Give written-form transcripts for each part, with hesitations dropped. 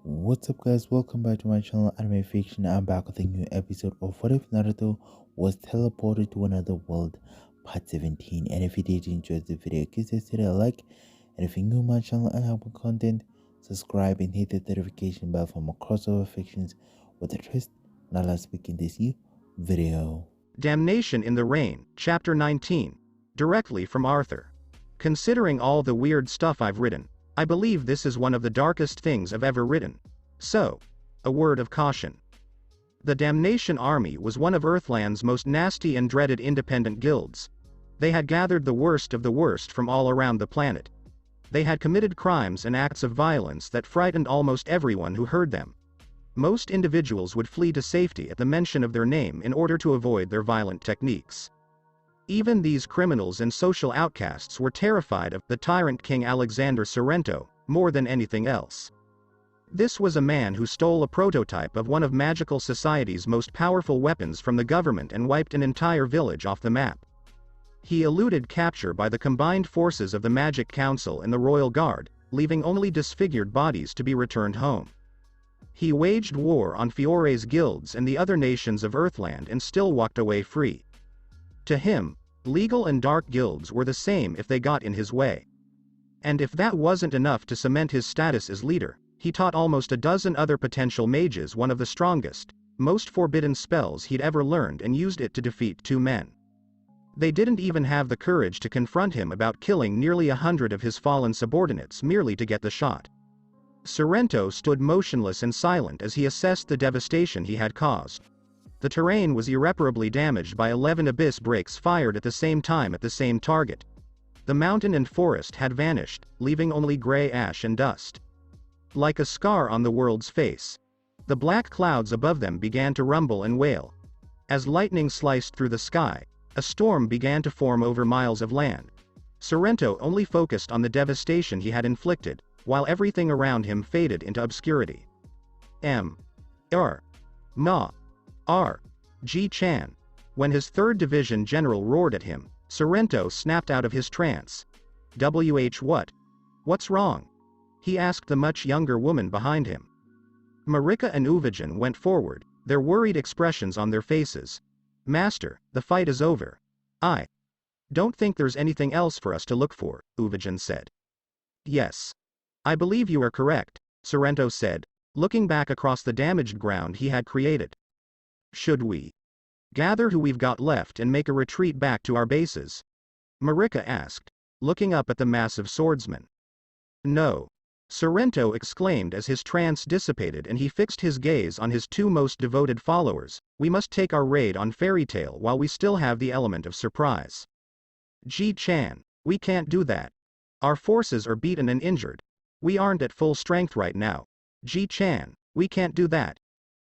What's up guys, welcome back to my channel Anime Fiction. I'm back with a new episode of What If Naruto Was Teleported to Another World Part 17. And if you did enjoy the video, consider a like, and if you're new to my channel and have more content, subscribe and hit the notification bell for more crossover fictions with a twist. Now let's begin this new video. Damnation in the Rain, Chapter 19. Directly from Arthur. Considering all the weird stuff I've written, I believe this is one of the darkest things I've ever written. So, a word of caution. The Damnation Army was one of Earthland's most nasty and dreaded independent guilds. They had gathered the worst of the worst from all around the planet. They had committed crimes and acts of violence that frightened almost everyone who heard them. Most individuals would flee to safety at the mention of their name in order to avoid their violent techniques. Even these criminals and social outcasts were terrified of the tyrant King Alexander Sorrento more than anything else. This was a man who stole a prototype of one of magical society's most powerful weapons from the government and wiped an entire village off the map. He eluded capture by the combined forces of the Magic Council and the Royal Guard, leaving only disfigured bodies to be returned home. He waged war on Fiore's guilds and the other nations of Earthland and still walked away free. To him, legal and dark guilds were the same if they got in his way. And if that wasn't enough to cement his status as leader, he taught almost a dozen other potential mages one of the strongest, most forbidden spells he'd ever learned and used it to defeat two men. They didn't even have the courage to confront him about killing nearly 100 of his fallen subordinates merely to get the shot. Sorrento stood motionless and silent as he assessed the devastation he had caused. The terrain was irreparably damaged by 11 abyss breaks fired at the same time at the same target. The mountain and forest had vanished, leaving only gray ash and dust. Like a scar on the world's face. The black clouds above them began to rumble and wail. As lightning sliced through the sky, a storm began to form over miles of land. Sorrento only focused on the devastation he had inflicted, while everything around him faded into obscurity. G. Chan. When his 3rd Division general roared at him, Sorrento snapped out of his trance. What? What's wrong? He asked the much younger woman behind him. Marika and Uvijin went forward, their worried expressions on their faces. Master, the fight is over. I don't think there's anything else for us to look for, Uvijin said. Yes. I believe you are correct, Sorrento said, looking back across the damaged ground he had created. Should we gather who we've got left and make a retreat back to our bases? Marika asked, looking up at the massive swordsman. No. Sorrento exclaimed as his trance dissipated and he fixed his gaze on his 2 most devoted followers. We must take our raid on Fairy Tail while we still have the element of surprise. Ji Chan, we can't do that. Our forces are beaten and injured. We aren't at full strength right now. Ji Chan, we can't do that.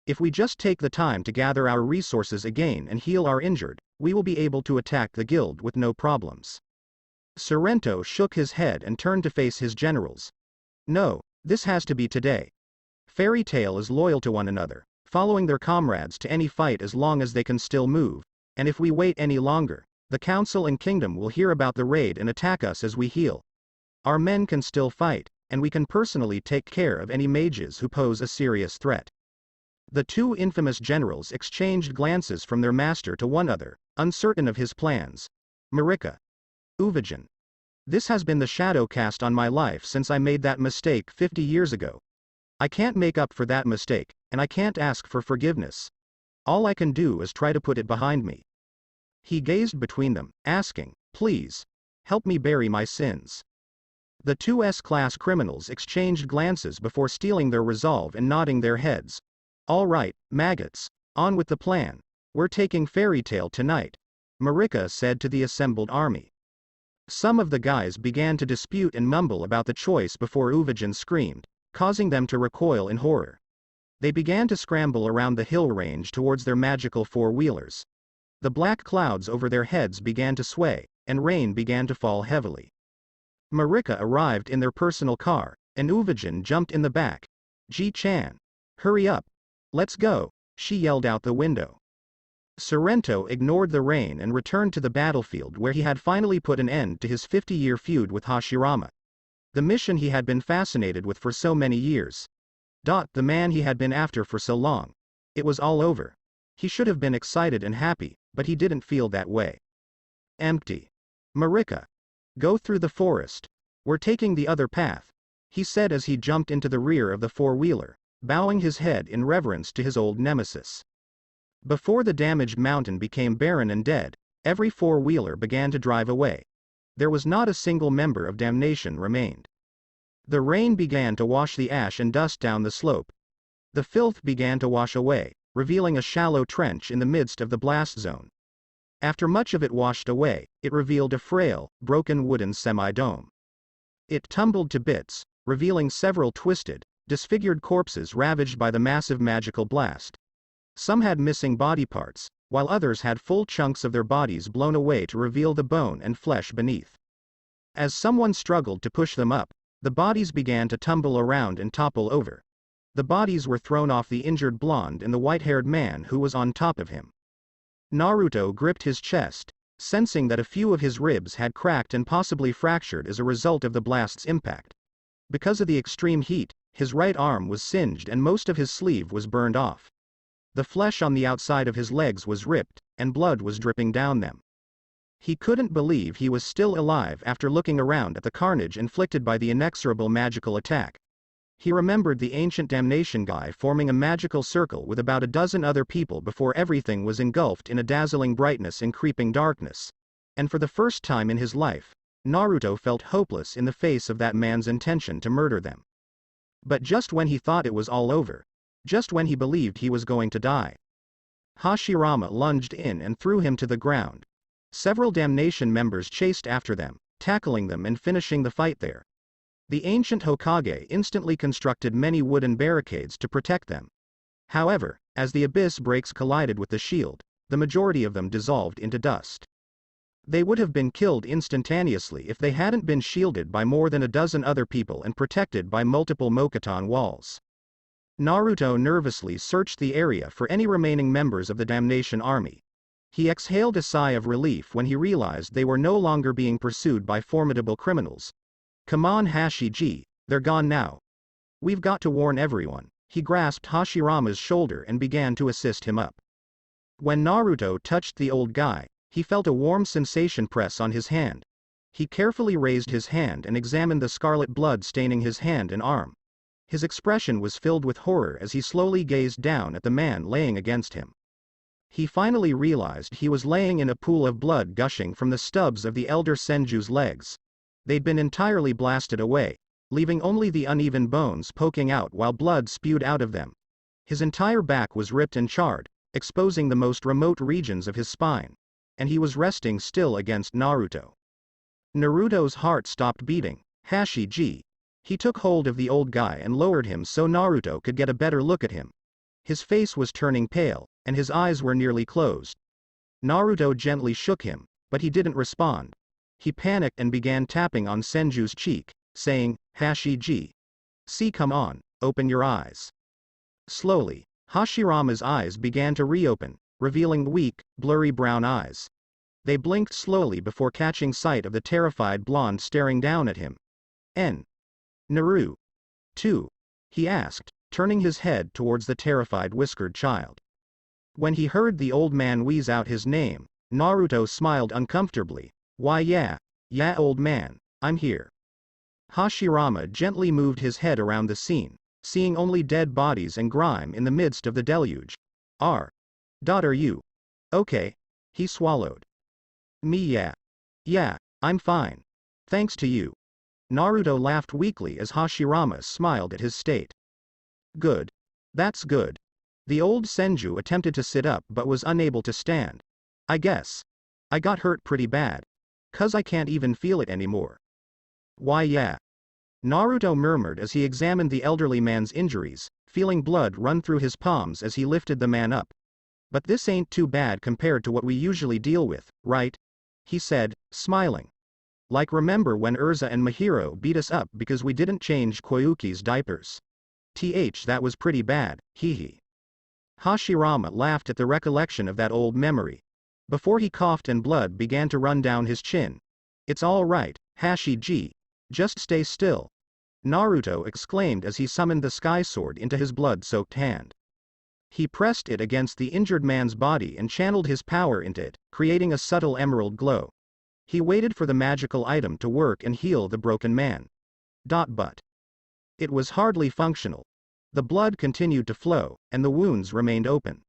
If we just take the time to gather our resources again and heal our injured, we will be able to attack the guild with no problems. Sorrento shook his head and turned to face his generals. No, this has to be today. Fairy Tail is loyal to one another, following their comrades to any fight as long as they can still move, and if we wait any longer, the council and kingdom will hear about the raid and attack us as we heal. Our men can still fight, and we can personally take care of any mages who pose a serious threat. The 2 infamous generals exchanged glances from their master to one another, uncertain of his plans. Marika. Uvijin. This has been the shadow cast on my life since I made that mistake 50 years ago. I can't make up for that mistake, and I can't ask for forgiveness. All I can do is try to put it behind me. He gazed between them, asking, please, help me bury my sins. The 2 S-class criminals exchanged glances before stealing their resolve and nodding their heads. All right, maggots, on with the plan. We're taking Fairy Tail tonight, Marika said to the assembled army. Some of the guys began to dispute and mumble about the choice before Uvijin screamed, causing them to recoil in horror. They began to scramble around the hill range towards their magical 4-wheelers. The black clouds over their heads began to sway, and rain began to fall heavily. Marika arrived in their personal car, and Uvijin jumped in the back. Ji Chan. Hurry up. Let's go, she yelled out the window. Sorrento ignored the rain and returned to the battlefield where he had finally put an end to his 50-year feud with Hashirama. The mission he had been fascinated with for so many years. The man he had been after for so long. It was all over. He should have been excited and happy, but he didn't feel that way. Empty. Marika. Go through the forest. We're taking the other path, he said as he jumped into the rear of the four-wheeler, bowing his head in reverence to his old nemesis. Before the damaged mountain became barren and dead, every four-wheeler began to drive away. There was not a single member of Damnation remained. The rain began to wash the ash and dust down the slope. The filth began to wash away, revealing a shallow trench in the midst of the blast zone. After much of it washed away, it revealed a frail, broken wooden semi-dome. It tumbled to bits, revealing several twisted, disfigured corpses ravaged by the massive magical blast. Some had missing body parts, while others had full chunks of their bodies blown away to reveal the bone and flesh beneath. As someone struggled to push them up, the bodies began to tumble around and topple over. The bodies were thrown off the injured blonde and the white-haired man who was on top of him. Naruto gripped his chest, sensing that a few of his ribs had cracked and possibly fractured as a result of the blast's impact. Because of the extreme heat, his right arm was singed and most of his sleeve was burned off. The flesh on the outside of his legs was ripped, and blood was dripping down them. He couldn't believe he was still alive after looking around at the carnage inflicted by the inexorable magical attack. He remembered the ancient Damnation guy forming a magical circle with about a dozen other people before everything was engulfed in a dazzling brightness and creeping darkness. And for the first time in his life, Naruto felt hopeless in the face of that man's intention to murder them. But just when he thought it was all over, just when he believed he was going to die, Hashirama lunged in and threw him to the ground. Several Damnation members chased after them, tackling them and finishing the fight there. The ancient Hokage instantly constructed many wooden barricades to protect them. However, as the abyss breaks collided with the shield, the majority of them dissolved into dust. They would have been killed instantaneously if they hadn't been shielded by more than a dozen other people and protected by multiple Mokuton walls. Naruto nervously searched the area for any remaining members of the Damnation army. He exhaled a sigh of relief when he realized they were no longer being pursued by formidable criminals. Come on Hashiji, they're gone now. We've got to warn everyone. He grasped Hashirama's shoulder and began to assist him up. When Naruto touched the old guy, he felt a warm sensation press on his hand. He carefully raised his hand and examined the scarlet blood staining his hand and arm. His expression was filled with horror as he slowly gazed down at the man laying against him. He finally realized he was laying in a pool of blood gushing from the stubs of the elder Senju's legs. They'd been entirely blasted away, leaving only the uneven bones poking out while blood spewed out of them. His entire back was ripped and charred, exposing the most remote regions of his spine. And he was resting still against Naruto. Naruto's heart stopped beating. Hashiji. He took hold of the old guy and lowered him so Naruto could get a better look at him. His face was turning pale, and his eyes were nearly closed. Naruto gently shook him, but he didn't respond. He panicked and began tapping on Senju's cheek, saying, Hashiji. See, come on, open your eyes. Slowly, Hashirama's eyes began to reopen, revealing weak, blurry brown eyes. They blinked slowly before catching sight of the terrified blonde staring down at him. Naru. Too? He asked, turning his head towards the terrified whiskered child. When he heard the old man wheeze out his name, Naruto smiled uncomfortably. Why yeah, old man, I'm here. Hashirama gently moved his head around the scene, seeing only dead bodies and grime in the midst of the deluge. Are you? Okay. He swallowed. Me yeah, I'm fine. Thanks to you. Naruto laughed weakly as Hashirama smiled at his state. Good. That's good. The old Senju attempted to sit up but was unable to stand. I guess I got hurt pretty bad. 'Cause I can't even feel it anymore. Why yeah. Naruto murmured as he examined the elderly man's injuries, feeling blood run through his palms as he lifted the man up. But this ain't too bad compared to what we usually deal with, right? He said, smiling. Like remember when Urza and Mahiro beat us up because we didn't change Koyuki's diapers? That was pretty bad, hee. Hashirama laughed at the recollection of that old memory. Before he coughed and blood began to run down his chin. It's all right, Hashiji. Just stay still. Naruto exclaimed as he summoned the sky sword into his blood-soaked hand. He pressed it against the injured man's body and channeled his power into it, creating a subtle emerald glow. He waited for the magical item to work and heal the broken man. But it was hardly functional. The blood continued to flow, and the wounds remained open.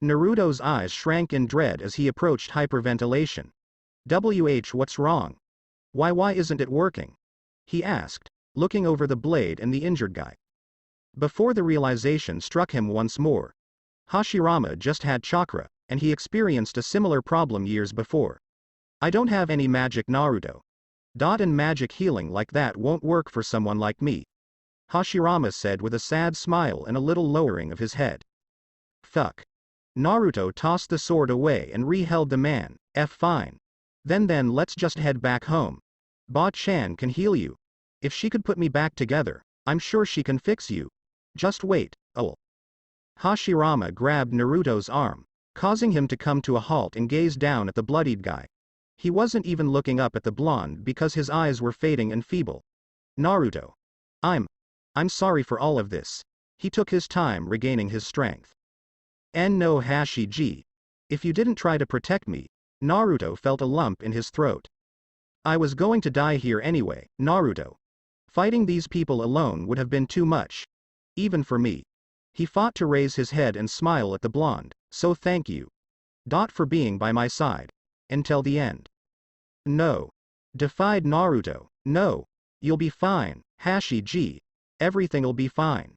Naruto's eyes shrank in dread as he approached hyperventilation. What's wrong? Why isn't it working? He asked, looking over the blade and the injured guy. Before the realization struck him once more. Hashirama just had chakra, and he experienced a similar problem years before. I don't have any magic, Naruto. And magic healing like that won't work for someone like me. Hashirama said with a sad smile and a little lowering of his head. Fuck. Naruto tossed the sword away and re-held the man. Fine. Then let's just head back home. Ba-chan can heal you. If she could put me back together, I'm sure she can fix you. Just wait, oh. Hashirama grabbed Naruto's arm, causing him to come to a halt and gaze down at the bloodied guy. He wasn't even looking up at the blonde because his eyes were fading and feeble. Naruto. I'm sorry for all of this. He took his time regaining his strength. No Hashi-ji. If you didn't try to protect me. Naruto felt a lump in his throat. I was going to die here anyway, Naruto. Fighting these people alone would have been too much. Even for me. He fought to raise his head and smile at the blonde, so thank you. For being by my side. Until the end. No. Defied Naruto. No. You'll be fine, Hashi-ji. Everything'll be fine.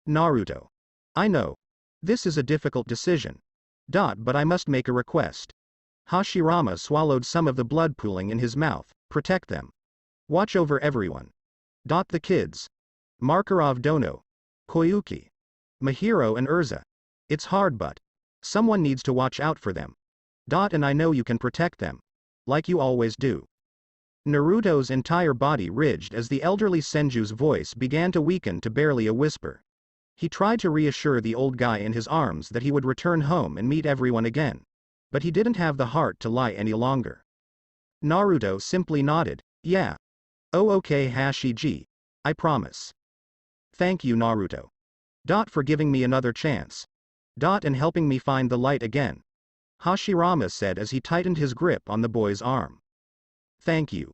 Naruto. I know. This is a difficult decision. But I must make a request. Hashirama swallowed some of the blood pooling in his mouth. Protect them. Watch over everyone. The kids. Makarov Dono. Koyuki. Mahiro and Urza. It's hard but someone needs to watch out for them. And I know you can protect them. Like you always do. Naruto's entire body ridged as the elderly Senju's voice began to weaken to barely a whisper. He tried to reassure the old guy in his arms that he would return home and meet everyone again. But he didn't have the heart to lie any longer. Naruto simply nodded. Yeah. Oh okay Hashi-ji. I promise. Thank you Naruto. For giving me another chance. And helping me find the light again. Hashirama said as he tightened his grip on the boy's arm. Thank you.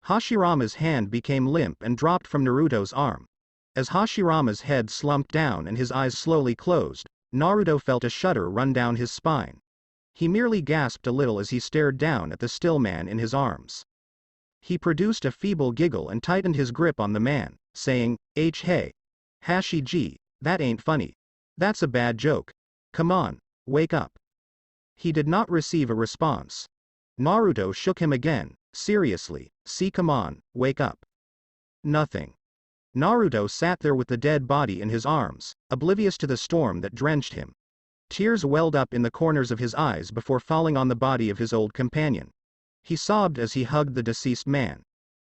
Hashirama's hand became limp and dropped from Naruto's arm. As Hashirama's head slumped down and his eyes slowly closed, Naruto felt a shudder run down his spine. He merely gasped a little as he stared down at the still man in his arms. He produced a feeble giggle and tightened his grip on the man, saying, Hey. Hashi-ji, that ain't funny. That's a bad joke. Come on, wake up. He did not receive a response. Naruto shook him again, seriously, come on, wake up. Nothing. Naruto sat there with the dead body in his arms, oblivious to the storm that drenched him. Tears welled up in the corners of his eyes before falling on the body of his old companion. He sobbed as he hugged the deceased man.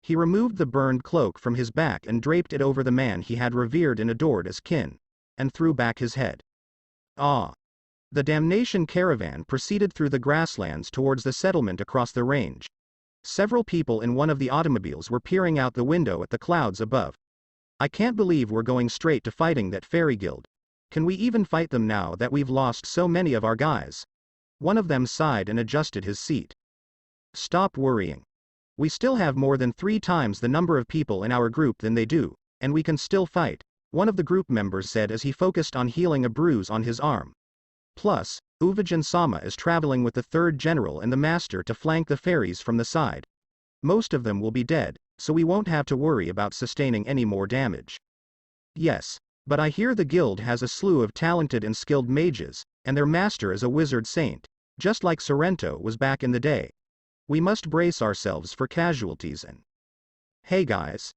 He removed the burned cloak from his back and draped it over the man he had revered and adored as kin, and threw back his head. Ah! The Damnation caravan proceeded through the grasslands towards the settlement across the range. Several people in one of the automobiles were peering out the window at the clouds above. I can't believe we're going straight to fighting that fairy guild. Can we even fight them now that we've lost so many of our guys? One of them sighed and adjusted his seat. Stop worrying. We still have more than 3 times the number of people in our group than they do, and we can still fight, one of the group members said as he focused on healing a bruise on his arm. Plus, Uvajin-sama is traveling with the 3rd general and the master to flank the fairies from the side. Most of them will be dead, so we won't have to worry about sustaining any more damage. Yes, but I hear the guild has a slew of talented and skilled mages, and their master is a wizard saint, just like Sorrento was back in the day. We must brace ourselves for casualties and... Hey guys.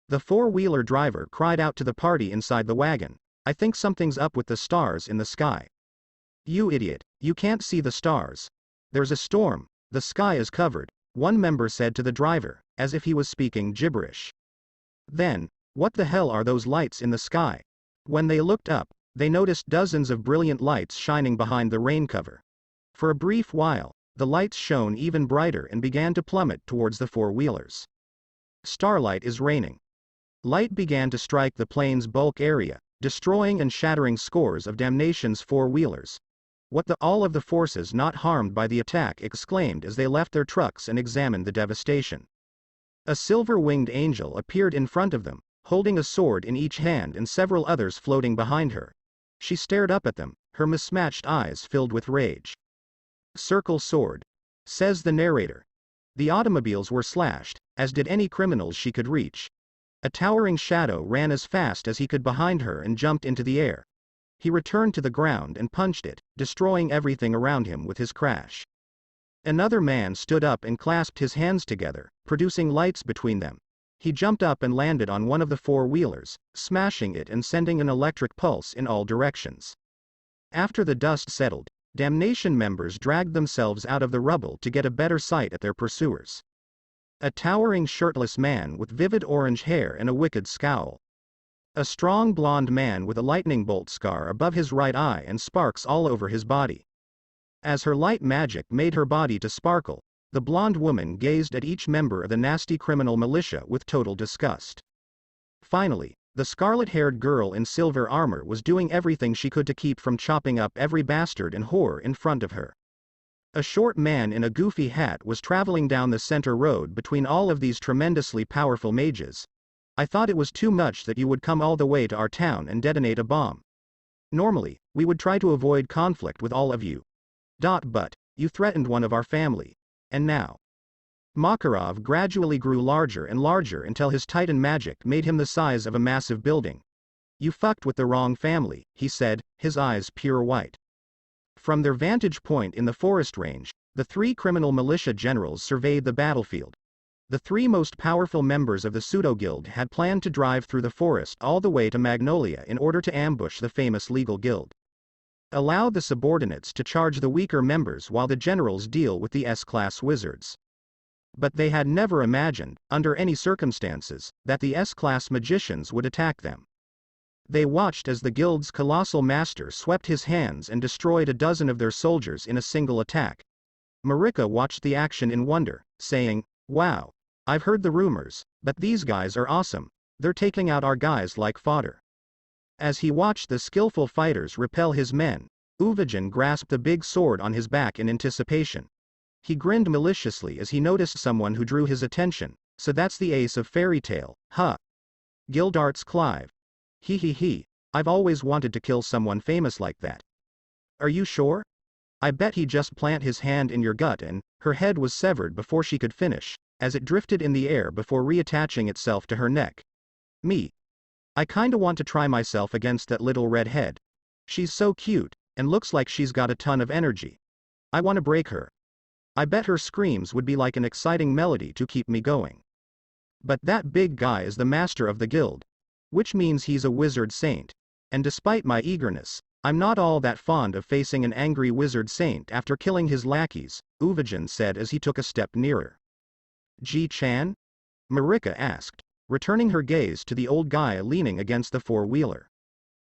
The 4-wheeler driver cried out to the party inside the wagon. I think something's up with the stars in the sky. You idiot, you can't see the stars. There's a storm, the sky is covered, one member said to the driver, as if he was speaking gibberish. Then, what the hell are those lights in the sky? When they looked up, they noticed dozens of brilliant lights shining behind the rain cover. For a brief while, the lights shone even brighter and began to plummet towards the 4-wheelers. Starlight is raining. Light began to strike the plane's bulk area, destroying and shattering scores of Damnation's four-wheelers. "What the—" all of the forces not harmed by the attack exclaimed as they left their trucks and examined the devastation. A silver-winged angel appeared in front of them, holding a sword in each hand and several others floating behind her. She stared up at them, her mismatched eyes filled with rage. "Circle sword," says the narrator. The automobiles were slashed, as did any criminals she could reach. A towering shadow ran as fast as he could behind her and jumped into the air. He returned to the ground and punched it, destroying everything around him with his crash. Another man stood up and clasped his hands together, producing lights between them. He jumped up and landed on one of the four-wheelers, smashing it and sending an electric pulse in all directions. After the dust settled, Damnation members dragged themselves out of the rubble to get a better sight at their pursuers. A towering shirtless man with vivid orange hair and a wicked scowl. A strong blonde man with a lightning bolt scar above his right eye and sparks all over his body. As her light magic made her body to sparkle, the blonde woman gazed at each member of the nasty criminal militia with total disgust. Finally, the scarlet-haired girl in silver armor was doing everything she could to keep from chopping up every bastard and whore in front of her. A short man in a goofy hat was traveling down the center road between all of these tremendously powerful mages. "I thought it was too much that you would come all the way to our town and detonate a bomb. Normally, we would try to avoid conflict with all of you. But you threatened one of our family. And now." Makarov gradually grew larger and larger until his titan magic made him the size of a massive building. "You fucked with the wrong family," he said, his eyes pure white. From their vantage point in the forest range, the three criminal militia generals surveyed the battlefield. The three most powerful members of the pseudo-guild had planned to drive through the forest all the way to Magnolia in order to ambush the famous legal guild. Allow the subordinates to charge the weaker members while the generals deal with the S-class wizards. But they had never imagined, under any circumstances, that the S-class magicians would attack them. They watched as the guild's colossal master swept his hands and destroyed a dozen of their soldiers in a single attack. Marika watched the action in wonder, saying, "Wow. I've heard the rumors, but these guys are awesome. They're taking out our guys like fodder." As he watched the skillful fighters repel his men, Uvajin grasped a big sword on his back in anticipation. He grinned maliciously as he noticed someone who drew his attention. "So that's the ace of fairy tale, huh? Gildarts Clive. He. I've always wanted to kill someone famous like that." "Are you sure? I bet he just plant his hand in your gut," and her head was severed before she could finish, as it drifted in the air before reattaching itself to her neck. "Me. I kinda want to try myself against that little redhead. She's so cute, and looks like she's got a ton of energy. I wanna break her. I bet her screams would be like an exciting melody to keep me going. But that big guy is the master of the guild. Which means he's a wizard saint. And despite my eagerness, I'm not all that fond of facing an angry wizard saint after killing his lackeys," Uvajin said as he took a step nearer. "Ji-chan?" Marika asked, returning her gaze to the old guy leaning against the four-wheeler.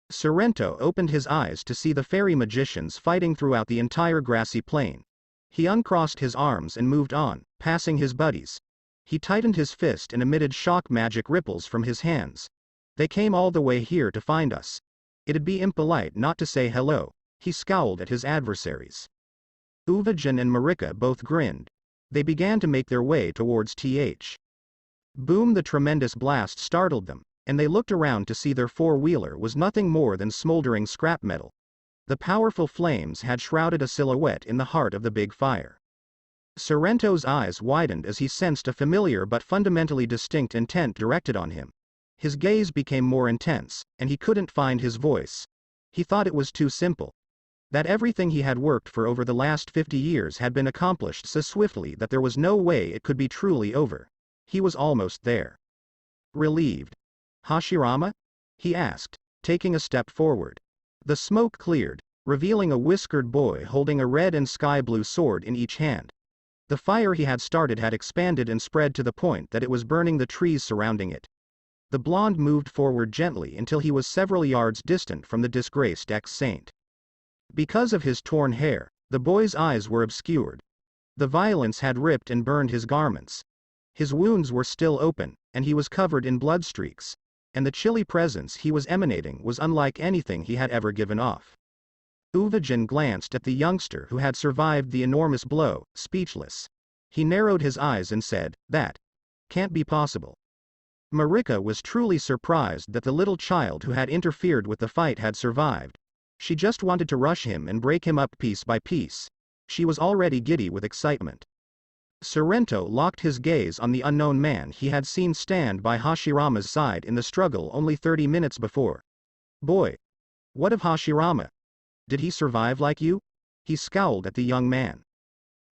Sorrento opened his eyes to see the fairy magicians fighting throughout the entire grassy plain. He uncrossed his arms and moved on, passing his buddies. He tightened his fist and emitted shock magic ripples from his hands. "They came all the way here to find us. It'd be impolite not to say hello." He scowled at his adversaries. Uvajin and Marika both grinned. They began to make their way towards Th. Boom! The tremendous blast startled them, and they looked around to see their four-wheeler was nothing more than smoldering scrap metal. The powerful flames had shrouded a silhouette in the heart of the big fire. Sorrento's eyes widened as he sensed a familiar but fundamentally distinct intent directed on him. His gaze became more intense, and he couldn't find his voice. He thought it was too simple. That everything he had worked for over the last 50 years had been accomplished so swiftly that there was no way it could be truly over. He was almost there. Relieved. "Hashirama?" he asked, taking a step forward. The smoke cleared, revealing a whiskered boy holding a red and sky-blue sword in each hand. The fire he had started had expanded and spread to the point that it was burning the trees surrounding it. The blonde moved forward gently until he was several yards distant from the disgraced ex-saint. Because of his torn hair, the boy's eyes were obscured. The violence had ripped and burned his garments. His wounds were still open, and he was covered in blood streaks, and the chilly presence he was emanating was unlike anything he had ever given off. Uvijin glanced at the youngster who had survived the enormous blow, speechless. He narrowed his eyes and said, "That can't be possible." Marika was truly surprised that the little child who had interfered with the fight had survived. She just wanted to rush him and break him up piece by piece. She was already giddy with excitement. Sorrento locked his gaze on the unknown man he had seen stand by Hashirama's side in the struggle only 30 minutes before. "Boy. What of Hashirama? Did he survive like you?" He scowled at the young man.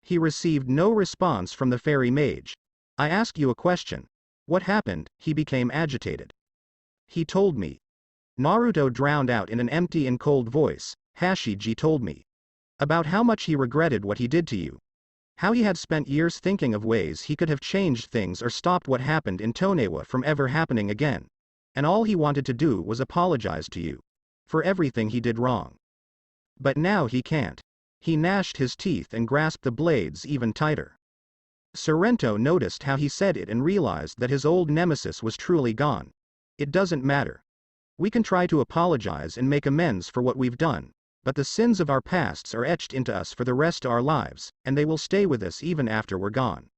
He received no response from the fairy mage. "I ask you a question. What happened?" He became agitated. "He told me." Naruto drowned out in an empty and cold voice. "Hashiji told me. About how much he regretted what he did to you. How he had spent years thinking of ways he could have changed things or stopped what happened in Tonewa from ever happening again. And all he wanted to do was apologize to you. For everything he did wrong. But now he can't." He gnashed his teeth and grasped the blades even tighter. Sorrento noticed how he said it and realized that his old nemesis was truly gone. "It doesn't matter. We can try to apologize and make amends for what we've done, but the sins of our pasts are etched into us for the rest of our lives, and they will stay with us even after we're gone.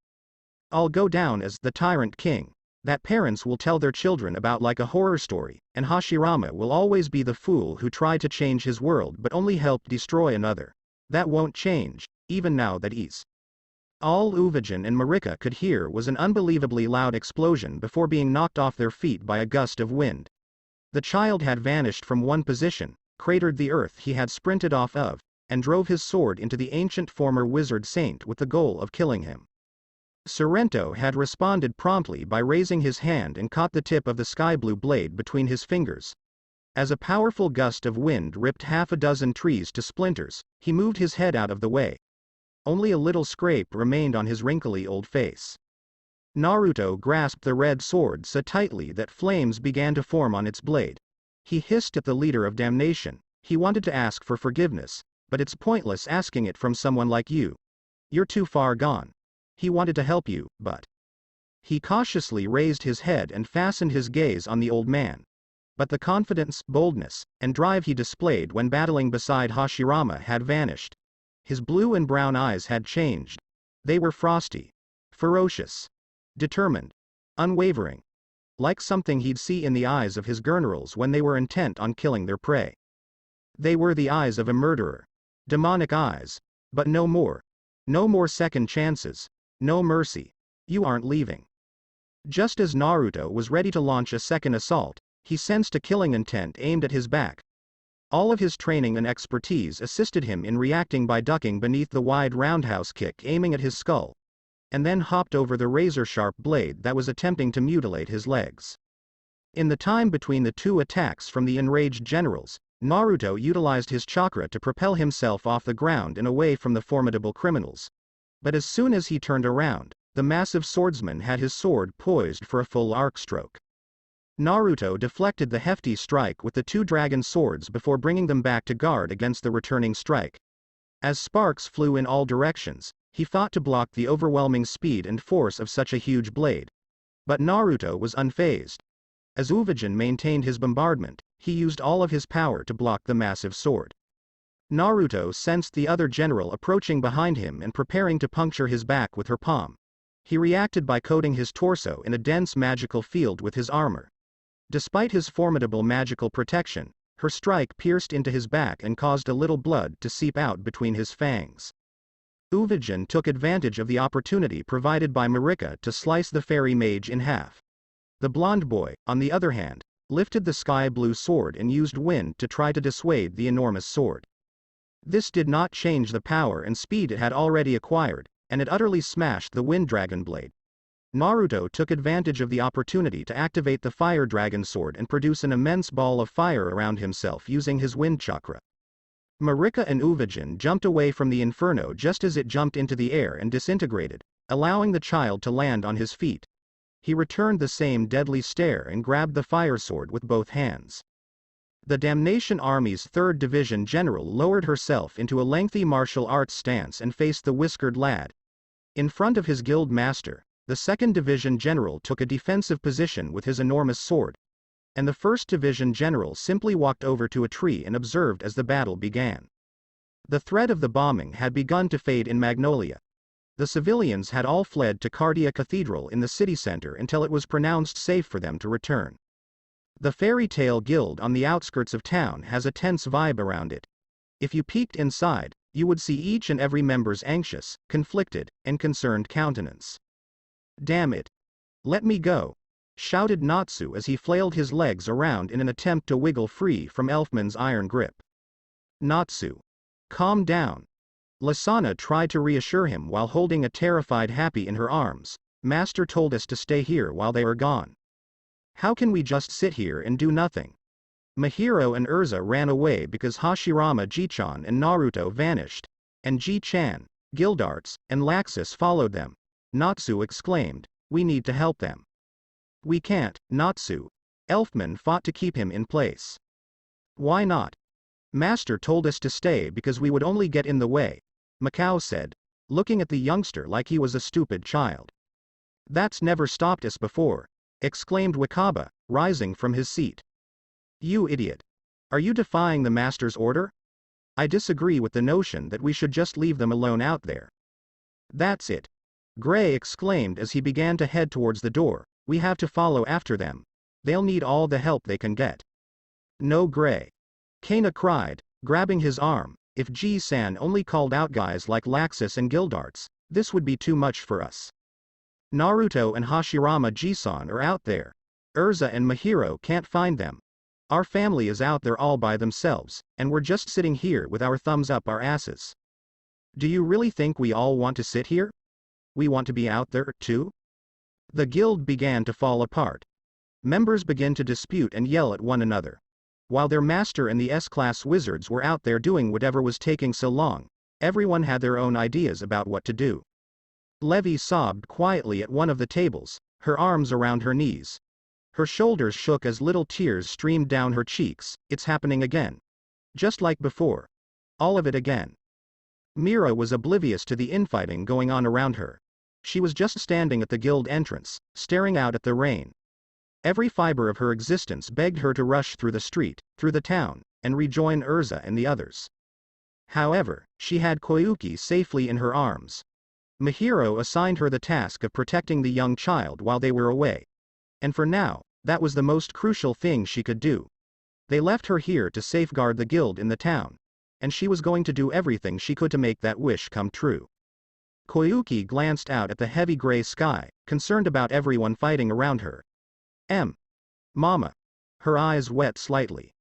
I'll go down as the tyrant king that parents will tell their children about like a horror story, and Hashirama will always be the fool who tried to change his world but only helped destroy another. That won't change, even now that he's..." All Uvijin and Marika could hear was an unbelievably loud explosion before being knocked off their feet by a gust of wind. The child had vanished from one position, cratered the earth he had sprinted off of, and drove his sword into the ancient former wizard saint with the goal of killing him. Sorrento had responded promptly by raising his hand and caught the tip of the sky blue blade between his fingers. As a powerful gust of wind ripped half a dozen trees to splinters, he moved his head out of the way. Only a little scrape remained on his wrinkly old face. Naruto grasped the red sword so tightly that flames began to form on its blade. He hissed at the leader of Damnation. He wanted to ask for forgiveness, but it's pointless asking it from someone like you. You're too far gone. He wanted to help you, but... He cautiously raised his head and fastened his gaze on the old man. But the confidence, boldness, and drive he displayed when battling beside Hashirama had vanished. His blue and brown eyes had changed. They were frosty, ferocious, determined, unwavering. Like something he'd see in the eyes of his generals when they were intent on killing their prey. They were the eyes of a murderer. Demonic eyes. But no more. No more second chances. No mercy. You aren't leaving. Just as Naruto was ready to launch a second assault, he sensed a killing intent aimed at his back. All of his training and expertise assisted him in reacting by ducking beneath the wide roundhouse kick aiming at his skull, and then hopped over the razor-sharp blade that was attempting to mutilate his legs. In the time between the two attacks from the enraged generals, Naruto utilized his chakra to propel himself off the ground and away from the formidable criminals. But as soon as he turned around, the massive swordsman had his sword poised for a full arc stroke. Naruto deflected the hefty strike with the two dragon swords before bringing them back to guard against the returning strike. As sparks flew in all directions, he fought to block the overwhelming speed and force of such a huge blade. But Naruto was unfazed. As Uvijin maintained his bombardment, he used all of his power to block the massive sword. Naruto sensed the other general approaching behind him and preparing to puncture his back with her palm. He reacted by coating his torso in a dense magical field with his armor. Despite his formidable magical protection, her strike pierced into his back and caused a little blood to seep out between his fangs. Uvijin took advantage of the opportunity provided by Marika to slice the fairy mage in half. The blonde boy, on the other hand, lifted the sky blue sword and used wind to try to dissuade the enormous sword. This did not change the power and speed it had already acquired, and it utterly smashed the wind dragon blade. Naruto took advantage of the opportunity to activate the fire dragon sword and produce an immense ball of fire around himself using his wind chakra. Marika and Uvijin jumped away from the inferno just as it jumped into the air and disintegrated, allowing the child to land on his feet. He returned the same deadly stare and grabbed the fire sword with both hands. The Damnation Army's 3rd Division general lowered herself into a lengthy martial arts stance and faced the whiskered lad. In front of his guild master, The 2nd Division General took a defensive position with his enormous sword, and the 1st Division General simply walked over to a tree and observed as the battle began. The threat of the bombing had begun to fade in Magnolia. The civilians had all fled to Cardia Cathedral in the city center until it was pronounced safe for them to return. The Fairy Tale Guild on the outskirts of town has a tense vibe around it. If you peeked inside, you would see each and every member's anxious, conflicted, and concerned countenance. "Damn it. Let me go," shouted Natsu as he flailed his legs around in an attempt to wiggle free from Elfman's iron grip. "Natsu. Calm down." Lasana tried to reassure him while holding a terrified Happy in her arms. "Master told us to stay here while they are gone. How can we just sit here and do nothing?" Mahiro and Urza ran away because Hashirama Ji-chan and Naruto vanished, and Ji-chan, Gildarts, and Laxus followed them. Natsu exclaimed, "We need to help them." "We can't, Natsu." Elfman fought to keep him in place. "Why not?" "Master told us to stay because we would only get in the way," Mikao said, looking at the youngster like he was a stupid child. "That's never stopped us before," exclaimed Wakaba, rising from his seat. "You idiot. Are you defying the master's order? I disagree with the notion that we should just leave them alone out there." "That's it," Gray exclaimed as he began to head towards the door. "We have to follow after them. They'll need all the help they can get." "No, Gray," Kana cried, grabbing his arm. "If Ji-san only called out guys like Laxus and Gildarts, this would be too much for us. Naruto and Hashirama Ji-san are out there. Urza and Mahiro can't find them. Our family is out there all by themselves, and we're just sitting here with our thumbs up our asses. Do you really think we all want to sit here? We want to be out there, too?" The guild began to fall apart. Members began to dispute and yell at one another. While their master and the S-class wizards were out there doing whatever was taking so long, everyone had their own ideas about what to do. Levi sobbed quietly at one of the tables, her arms around her knees. Her shoulders shook as little tears streamed down her cheeks. "It's happening again. Just like before. All of it again." Mira was oblivious to the infighting going on around her. She was just standing at the guild entrance, staring out at the rain. Every fiber of her existence begged her to rush through the street, through the town, and rejoin Urza and the others. However, she had Koyuki safely in her arms. Mahiro assigned her the task of protecting the young child while they were away. And for now, that was the most crucial thing she could do. They left her here to safeguard the guild in the town, and she was going to do everything she could to make that wish come true. Koyuki glanced out at the heavy gray sky, concerned about everyone fighting around her. Mama." Her eyes wet slightly.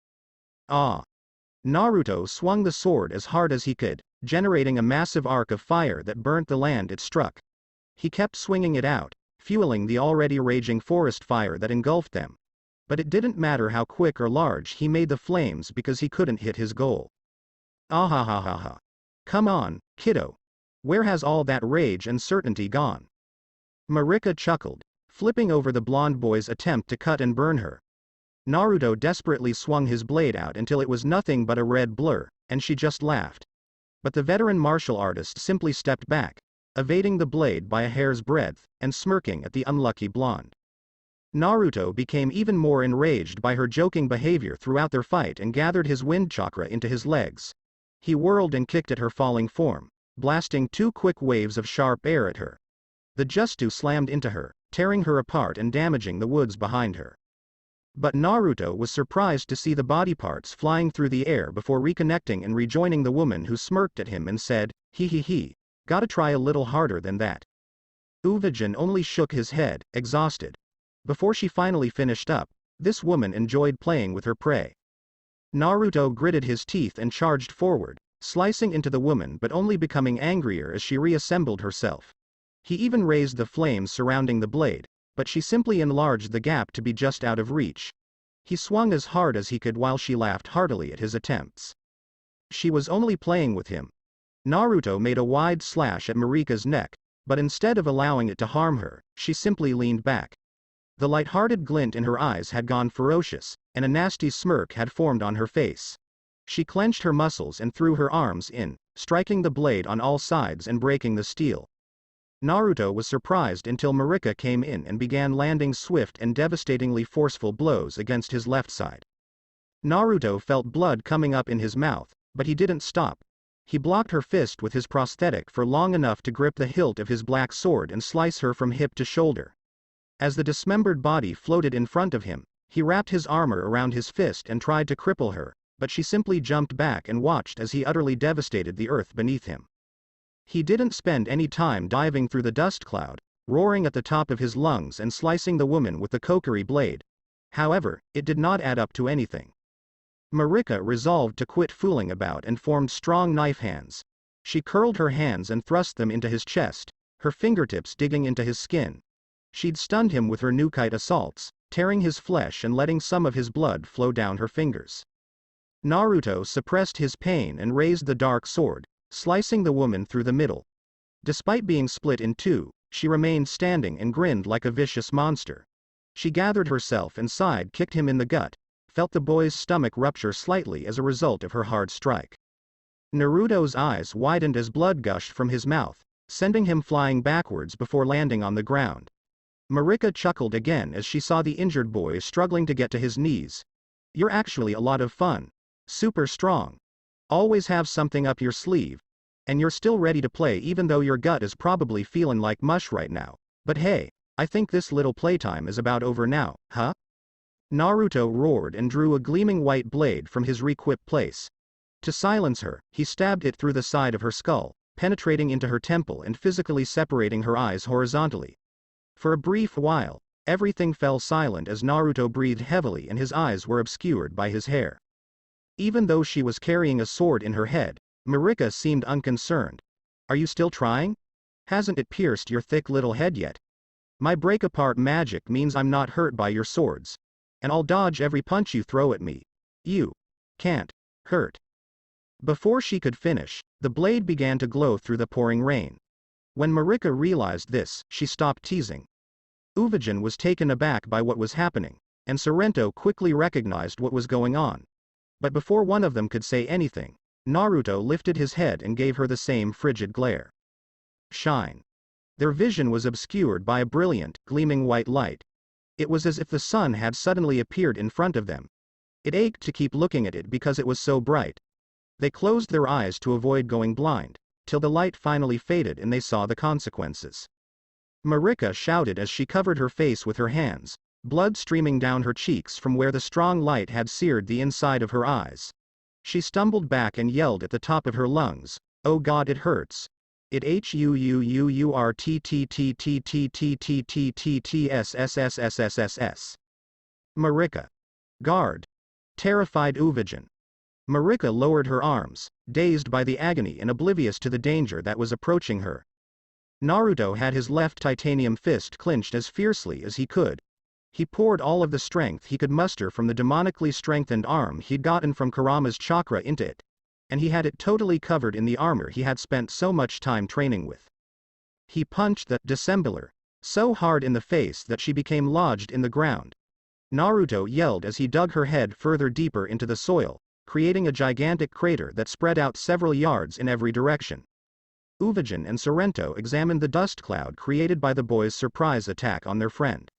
"Ah." Naruto swung the sword as hard as he could, generating a massive arc of fire that burnt the land it struck. He kept swinging it out, fueling the already raging forest fire that engulfed them. But it didn't matter how quick or large he made the flames because he couldn't hit his goal. "Ahahaha. Come on, kiddo. Where has all that rage and certainty gone?" Marika chuckled, flipping over the blonde boy's attempt to cut and burn her. Naruto desperately swung his blade out until it was nothing but a red blur, and she just laughed. But the veteran martial artist simply stepped back, evading the blade by a hair's breadth, and smirking at the unlucky blonde. Naruto became even more enraged by her joking behavior throughout their fight and gathered his wind chakra into his legs. He whirled and kicked at her falling form, blasting 2 quick waves of sharp air at her. The Justu slammed into her, tearing her apart and damaging the woods behind her. But Naruto was surprised to see the body parts flying through the air before reconnecting and rejoining the woman who smirked at him and said, "He, gotta try a little harder than that." Uvajin only shook his head, exhausted. Before she finally finished up, this woman enjoyed playing with her prey. Naruto gritted his teeth and charged forward, slicing into the woman but only becoming angrier as she reassembled herself. He even raised the flames surrounding the blade, but she simply enlarged the gap to be just out of reach. He swung as hard as he could while she laughed heartily at his attempts. She was only playing with him. Naruto made a wide slash at Marika's neck, but instead of allowing it to harm her, she simply leaned back. The light-hearted glint in her eyes had gone ferocious, and a nasty smirk had formed on her face. She clenched her muscles and threw her arms in, striking the blade on all sides and breaking the steel. Naruto was surprised until Marika came in and began landing swift and devastatingly forceful blows against his left side. Naruto felt blood coming up in his mouth, but he didn't stop. He blocked her fist with his prosthetic for long enough to grip the hilt of his black sword and slice her from hip to shoulder. As the dismembered body floated in front of him, he wrapped his armor around his fist and tried to cripple her, but she simply jumped back and watched as he utterly devastated the earth beneath him. He didn't spend any time diving through the dust cloud, roaring at the top of his lungs and slicing the woman with the kokiri blade. However, it did not add up to anything. Marika resolved to quit fooling about and formed strong knife hands. She curled her hands and thrust them into his chest, her fingertips digging into his skin. She'd stunned him with her Nukite assaults, tearing his flesh and letting some of his blood flow down her fingers. Naruto suppressed his pain and raised the dark sword, slicing the woman through the middle. Despite being split in two, she remained standing and grinned like a vicious monster. She gathered herself and side-kicked him in the gut, felt the boy's stomach rupture slightly as a result of her hard strike. Naruto's eyes widened as blood gushed from his mouth, sending him flying backwards before landing on the ground. Marika chuckled again as she saw the injured boy struggling to get to his knees. "You're actually a lot of fun. Super strong. Always have something up your sleeve. And you're still ready to play even though your gut is probably feeling like mush right now. But hey, I think this little playtime is about over now, huh?" Naruto roared and drew a gleaming white blade from his re-equipped place. To silence her, he stabbed it through the side of her skull, penetrating into her temple and physically separating her eyes horizontally. For a brief while, everything fell silent as Naruto breathed heavily and his eyes were obscured by his hair. Even though she was carrying a sword in her head, Marika seemed unconcerned. "Are you still trying? Hasn't it pierced your thick little head yet? My break-apart magic means I'm not hurt by your swords. And I'll dodge every punch you throw at me. You can't hurt." Before she could finish, the blade began to glow through the pouring rain. When Marika realized this, she stopped teasing. Uvajin was taken aback by what was happening, and Sorrento quickly recognized what was going on. But before one of them could say anything, Naruto lifted his head and gave her the same frigid glare. Shine. Their vision was obscured by a brilliant, gleaming white light. It was as if the sun had suddenly appeared in front of them. It ached to keep looking at it because it was so bright. They closed their eyes to avoid going blind, till the light finally faded and they saw the consequences. Marika shouted as she covered her face with her hands, blood streaming down her cheeks from where the strong light had seared the inside of her eyes. She stumbled back and yelled at the top of her lungs, "Oh God, it hurts. It hurts. Marika. Guard." Terrified Uvajin. Marika lowered her arms, dazed by the agony and oblivious to the danger that was approaching her. Naruto had his left titanium fist clenched as fiercely as he could. He poured all of the strength he could muster from the demonically strengthened arm he'd gotten from Kurama's chakra into it, and he had it totally covered in the armor he had spent so much time training with. He punched the dissembler so hard in the face that she became lodged in the ground. Naruto yelled as he dug her head further deeper into the soil, creating a gigantic crater that spread out several yards in every direction. Uvajin and Sorrento examined the dust cloud created by the boys' surprise attack on their friend.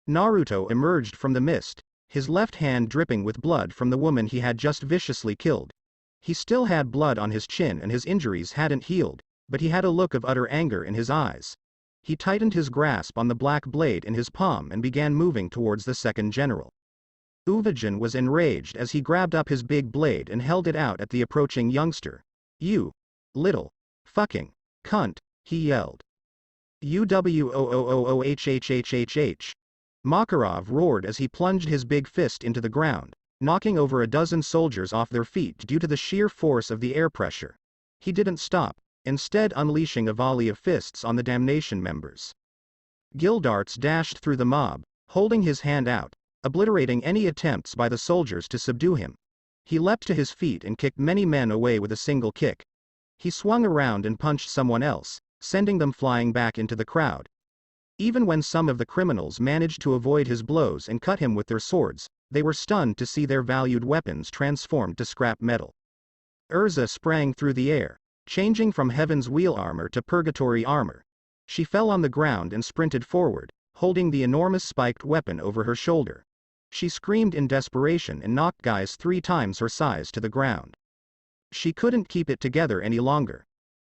Naruto emerged from the mist, his left hand dripping with blood from the woman he had just viciously killed. He still had blood on his chin and his injuries hadn't healed, but he had a look of utter anger in his eyes. He tightened his grasp on the black blade in his palm and began moving towards the second general. Uvajin was enraged as he grabbed up his big blade and held it out at the approaching youngster. "You little fucking cunt," he yelled. "Uwoohhhhhh." Makarov roared as he plunged his big fist into the ground, knocking over a dozen soldiers off their feet due to the sheer force of the air pressure. He didn't stop, instead unleashing a volley of fists on the Damnation members. Gildarts dashed through the mob, holding his hand out, obliterating any attempts by the soldiers to subdue him. He leapt to his feet and kicked many men away with a single kick. He swung around and punched someone else, sending them flying back into the crowd. Even when some of the criminals managed to avoid his blows and cut him with their swords, they were stunned to see their valued weapons transformed to scrap metal. Urza sprang through the air, changing from Heaven's Wheel armor to Purgatory armor. She fell on the ground and sprinted forward, holding the enormous spiked weapon over her shoulder. She screamed in desperation and knocked guys 3 times her size to the ground. She couldn't keep it together any longer.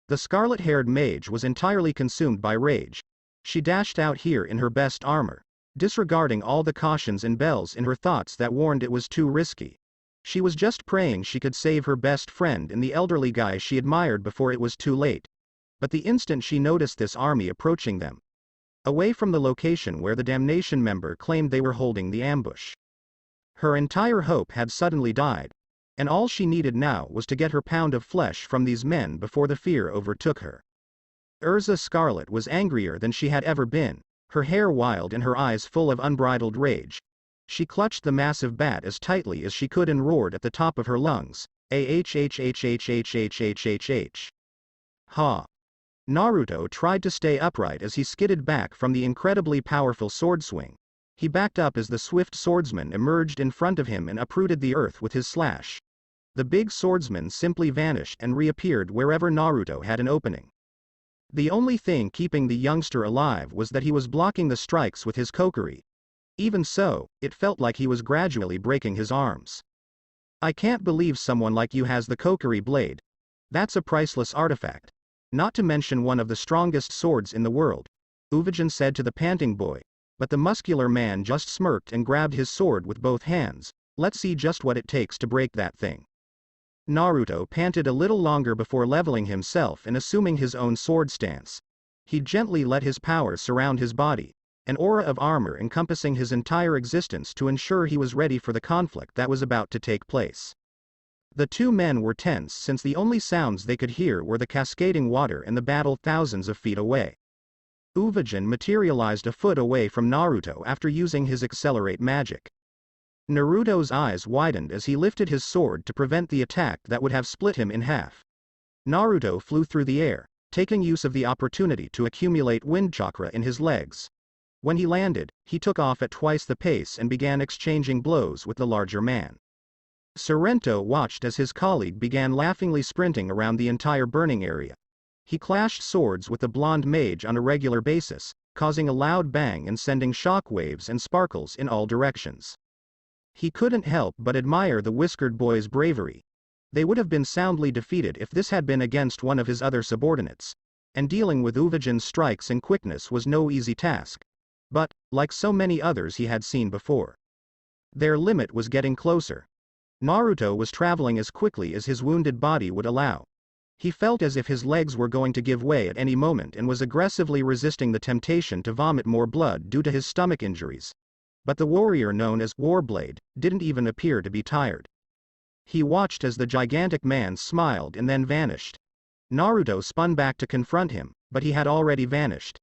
The scarlet-haired mage was entirely consumed by rage. She dashed out here in her best armor, disregarding all the cautions and bells in her thoughts that warned it was too risky. She was just praying she could save her best friend and the elderly guy she admired before it was too late. But the instant she noticed this army approaching them, away from the location where the Damnation member claimed they were holding the ambush, her entire hope had suddenly died, and all she needed now was to get her pound of flesh from these men before the fear overtook her. Urza Scarlet was angrier than she had ever been, her hair wild and her eyes full of unbridled rage. She clutched the massive bat as tightly as she could and roared at the top of her lungs, "Ahhhhhhhhhh." Ha! Naruto tried to stay upright as he skidded back from the incredibly powerful sword swing. He backed up as the swift swordsman emerged in front of him and uprooted the earth with his slash. The big swordsman simply vanished and reappeared wherever Naruto had an opening. The only thing keeping the youngster alive was that he was blocking the strikes with his kokiri. Even so, it felt like he was gradually breaking his arms. "I can't believe someone like you has the kokiri blade. That's a priceless artifact. Not to mention one of the strongest swords in the world," Uvijin said to the panting boy, but the muscular man just smirked and grabbed his sword with both hands. "Let's see just what it takes to break that thing." Naruto panted a little longer before leveling himself and assuming his own sword stance. He gently let his power surround his body, an aura of armor encompassing his entire existence to ensure he was ready for the conflict that was about to take place. The two men were tense since the only sounds they could hear were the cascading water and the battle thousands of feet away. Uvijin materialized a foot away from Naruto after using his accelerate magic. Naruto's eyes widened as he lifted his sword to prevent the attack that would have split him in half. Naruto flew through the air, taking use of the opportunity to accumulate wind chakra in his legs. When he landed, he took off at twice the pace and began exchanging blows with the larger man. Sorrento watched as his colleague began laughingly sprinting around the entire burning area. He clashed swords with the blonde mage on a regular basis, causing a loud bang and sending shock waves and sparkles in all directions. He couldn't help but admire the whiskered boy's bravery. They would have been soundly defeated if this had been against one of his other subordinates, and dealing with Uvijin's strikes and quickness was no easy task. But, like so many others he had seen before, their limit was getting closer. Naruto was traveling as quickly as his wounded body would allow. He felt as if his legs were going to give way at any moment and was aggressively resisting the temptation to vomit more blood due to his stomach injuries. But the warrior known as Warblade didn't even appear to be tired. He watched as the gigantic man smiled and then vanished. Naruto spun back to confront him, but he had already vanished.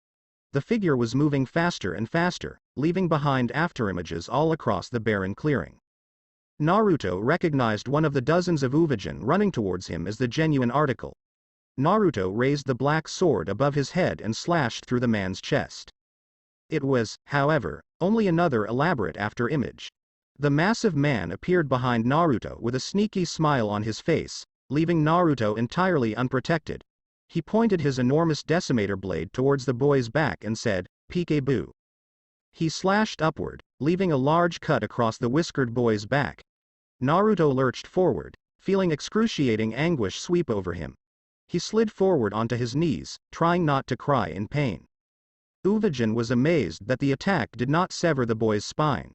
The figure was moving faster and faster, leaving behind afterimages all across the barren clearing. Naruto recognized one of the dozens of Uvijin running towards him as the genuine article. Naruto raised the black sword above his head and slashed through the man's chest. It was, however, only another elaborate after-image. The massive man appeared behind Naruto with a sneaky smile on his face, leaving Naruto entirely unprotected. He pointed his enormous decimator blade towards the boy's back and said, "Peekaboo." He slashed upward, leaving a large cut across the whiskered boy's back. Naruto lurched forward, feeling excruciating anguish sweep over him. He slid forward onto his knees, trying not to cry in pain. Uvijin was amazed that the attack did not sever the boy's spine.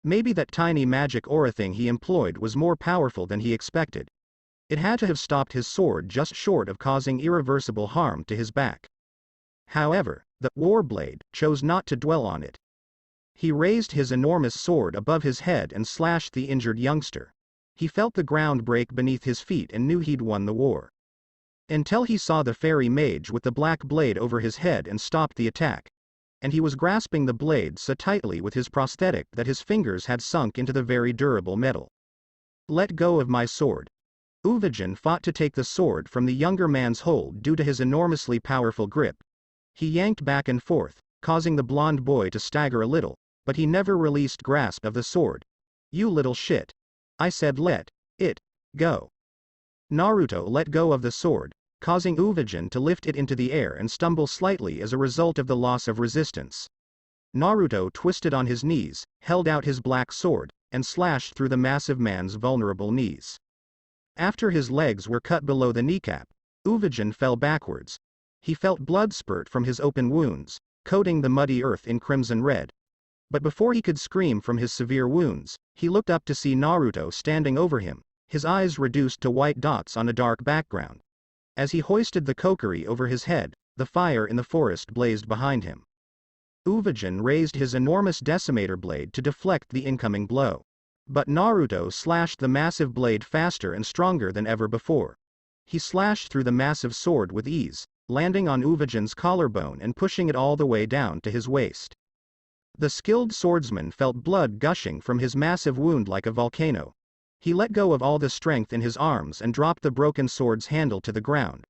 Maybe that tiny magic aura thing he employed was more powerful than he expected. It had to have stopped his sword just short of causing irreversible harm to his back. However, the Warblade chose not to dwell on it. He raised his enormous sword above his head and slashed the injured youngster. He felt the ground break beneath his feet and knew he'd won the war. Until he saw the fairy mage with the black blade over his head and stopped the attack. And he was grasping the blade so tightly with his prosthetic that his fingers had sunk into the very durable metal. "Let go of my sword." Uvijin fought to take the sword from the younger man's hold due to his enormously powerful grip. He yanked back and forth, causing the blonde boy to stagger a little, but he never released grasp of the sword. "You little shit. I said let it go." Naruto let go of the sword, causing Uvajin to lift it into the air and stumble slightly as a result of the loss of resistance. Naruto twisted on his knees, held out his black sword, and slashed through the massive man's vulnerable knees. After his legs were cut below the kneecap, Uvajin fell backwards. He felt blood spurt from his open wounds, coating the muddy earth in crimson red. But before he could scream from his severe wounds, he looked up to see Naruto standing over him, his eyes reduced to white dots on a dark background. As he hoisted the kokiri over his head, the fire in the forest blazed behind him. Uvajin raised his enormous decimator blade to deflect the incoming blow. But Naruto slashed the massive blade faster and stronger than ever before. He slashed through the massive sword with ease, landing on Uvajin's collarbone and pushing it all the way down to his waist. The skilled swordsman felt blood gushing from his massive wound like a volcano. He let go of all the strength in his arms and dropped the broken sword's handle to the ground.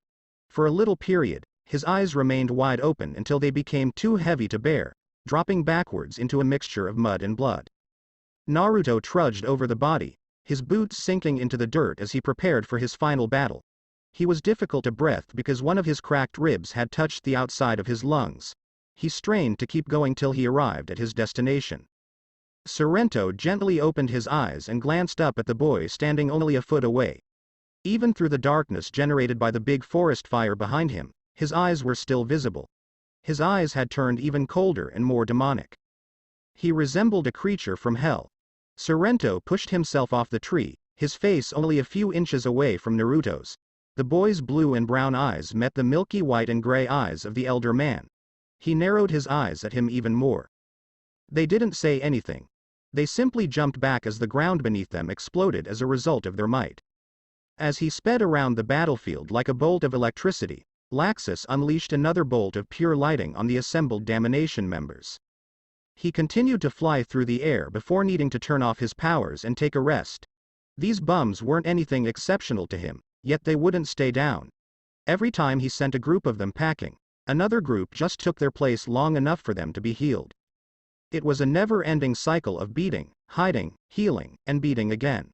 For a little period, his eyes remained wide open until they became too heavy to bear, dropping backwards into a mixture of mud and blood. Naruto trudged over the body, his boots sinking into the dirt as he prepared for his final battle. He was difficult to breathe because one of his cracked ribs had touched the outside of his lungs. He strained to keep going till he arrived at his destination. Sorrento gently opened his eyes and glanced up at the boy standing only a foot away. Even through the darkness generated by the big forest fire behind him, his eyes were still visible. His eyes had turned even colder and more demonic. He resembled a creature from hell. Sorrento pushed himself off the tree, his face only a few inches away from Naruto's. The boy's blue and brown eyes met the milky white and gray eyes of the elder man. He narrowed his eyes at him even more. They didn't say anything. They simply jumped back as the ground beneath them exploded as a result of their might. As he sped around the battlefield like a bolt of electricity, Laxus unleashed another bolt of pure lighting on the assembled Damnation members. He continued to fly through the air before needing to turn off his powers and take a rest. These bums weren't anything exceptional to him, yet they wouldn't stay down. Every time he sent a group of them packing, another group just took their place long enough for them to be healed. It was a never-ending cycle of beating, hiding, healing, and beating again.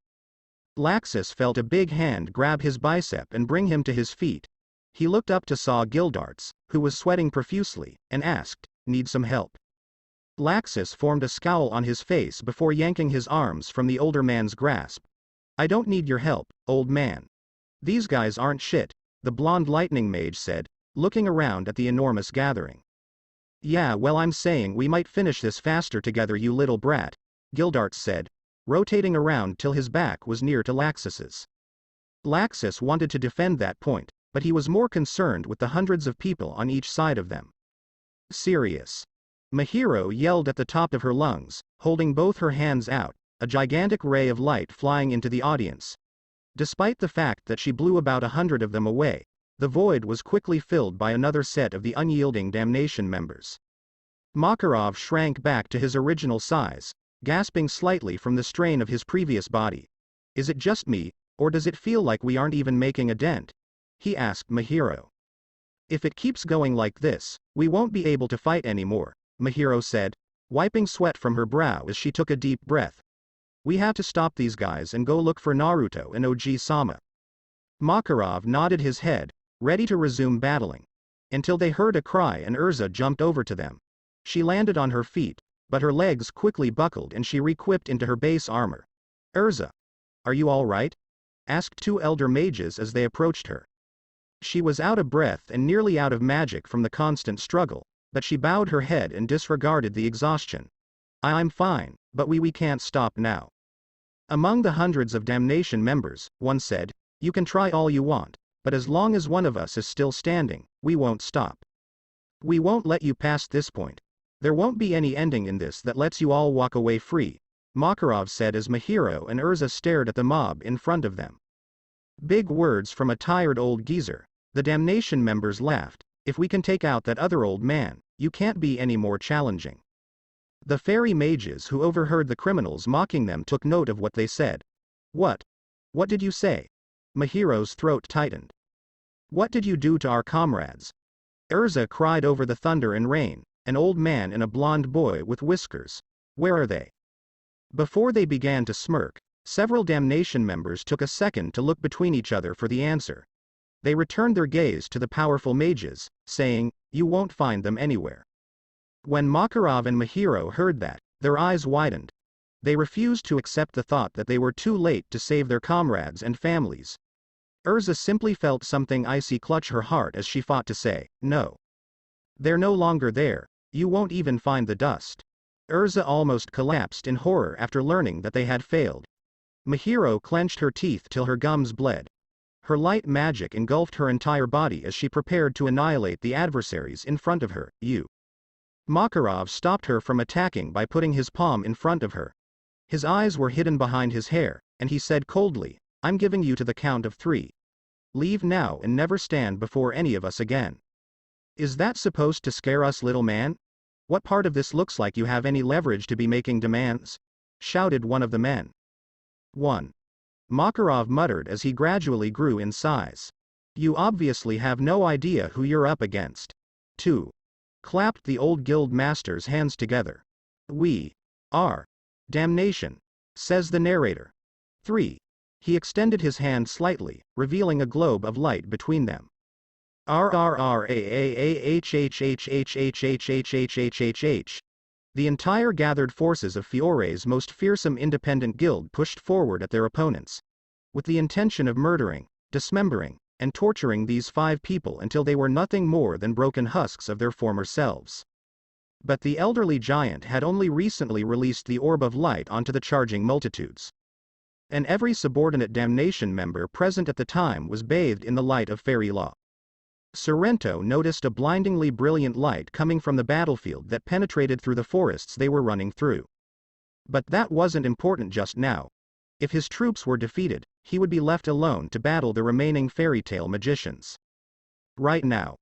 Laxus felt a big hand grab his bicep and bring him to his feet. He looked up to Saw Gildarts, who was sweating profusely, and asked, "Need some help?" Laxus formed a scowl on his face before yanking his arms from the older man's grasp. "I don't need your help, old man. These guys aren't shit," the blonde lightning mage said, looking around at the enormous gathering. "Yeah, well, I'm saying we might finish this faster together, you little brat," Gildarts said, rotating around till his back was near to Laxus's. Laxus wanted to defend that point, but he was more concerned with the hundreds of people on each side of them. "Serious?" Mahiro yelled at the top of her lungs, holding both her hands out, a gigantic ray of light flying into the audience. Despite the fact that she blew about 100 of them away, the void was quickly filled by another set of the unyielding Damnation members. Makarov shrank back to his original size, gasping slightly from the strain of his previous body. "Is it just me, or does it feel like we aren't even making a dent?" he asked Mahiro. "If it keeps going like this, we won't be able to fight anymore," Mahiro said, wiping sweat from her brow as she took a deep breath. "We have to stop these guys and go look for Naruto and Oji-sama." Makarov nodded his head, ready to resume battling. Until they heard a cry and Urza jumped over to them. She landed on her feet, but her legs quickly buckled and she re-equipped into her base armor. "Urza, are you all right?" asked two elder mages as they approached her. She was out of breath and nearly out of magic from the constant struggle, but she bowed her head and disregarded the exhaustion. "I'm fine, but we can't stop now." Among the hundreds of Damnation members, one said, "You can try all you want, but as long as one of us is still standing, we won't stop. We won't let you past this point. There won't be any ending in this that lets you all walk away free," Makarov said as Mahiro and Urza stared at the mob in front of them. Big words from a tired old geezer. The Damnation members laughed. "If we can take out that other old man, you can't be any more challenging." The fairy mages who overheard the criminals mocking them took note of what they said. What did you say?" Mahiro's throat tightened. "What did you do to our comrades?" Urza cried over the thunder and rain, an old man and a blonde boy with whiskers. "Where are they?" Before they began to smirk, several Damnation members took a second to look between each other for the answer. They returned their gaze to the powerful mages, saying, "You won't find them anywhere." When Makarov and Mahiro heard that, their eyes widened. They refused to accept the thought that they were too late to save their comrades and families. Urza simply felt something icy clutch her heart as she fought to say, "No. They're no longer there, you won't even find the dust." Urza almost collapsed in horror after learning that they had failed. Mahiro clenched her teeth till her gums bled. Her light magic engulfed her entire body as she prepared to annihilate the adversaries in front of her. Makarov stopped her from attacking by putting his palm in front of her. His eyes were hidden behind his hair, and he said coldly, "I'm giving you to the count of 3. Leave now and never stand before any of us again." "Is that supposed to scare us, little man? What part of this looks like you have any leverage to be making demands?" shouted one of the men. 1. Makarov muttered as he gradually grew in size. "You obviously have no idea who you're up against." 2. Clapped the old guild master's hands together. "We are Damnation," says the narrator. 3. He extended his hand slightly, revealing a globe of light between them. RRRAAHHHHHHHHHHHHH. The entire gathered forces of Fiore's most fearsome independent guild pushed forward at their opponents, with the intention of murdering, dismembering, and torturing these 5 people until they were nothing more than broken husks of their former selves. But the elderly giant had only recently released the orb of light onto the charging multitudes. And every subordinate Damnation member present at the time was bathed in the light of fairy law. Sorrento noticed a blindingly brilliant light coming from the battlefield that penetrated through the forests they were running through. But that wasn't important just now. If his troops were defeated, he would be left alone to battle the remaining fairy tale magicians. Right now,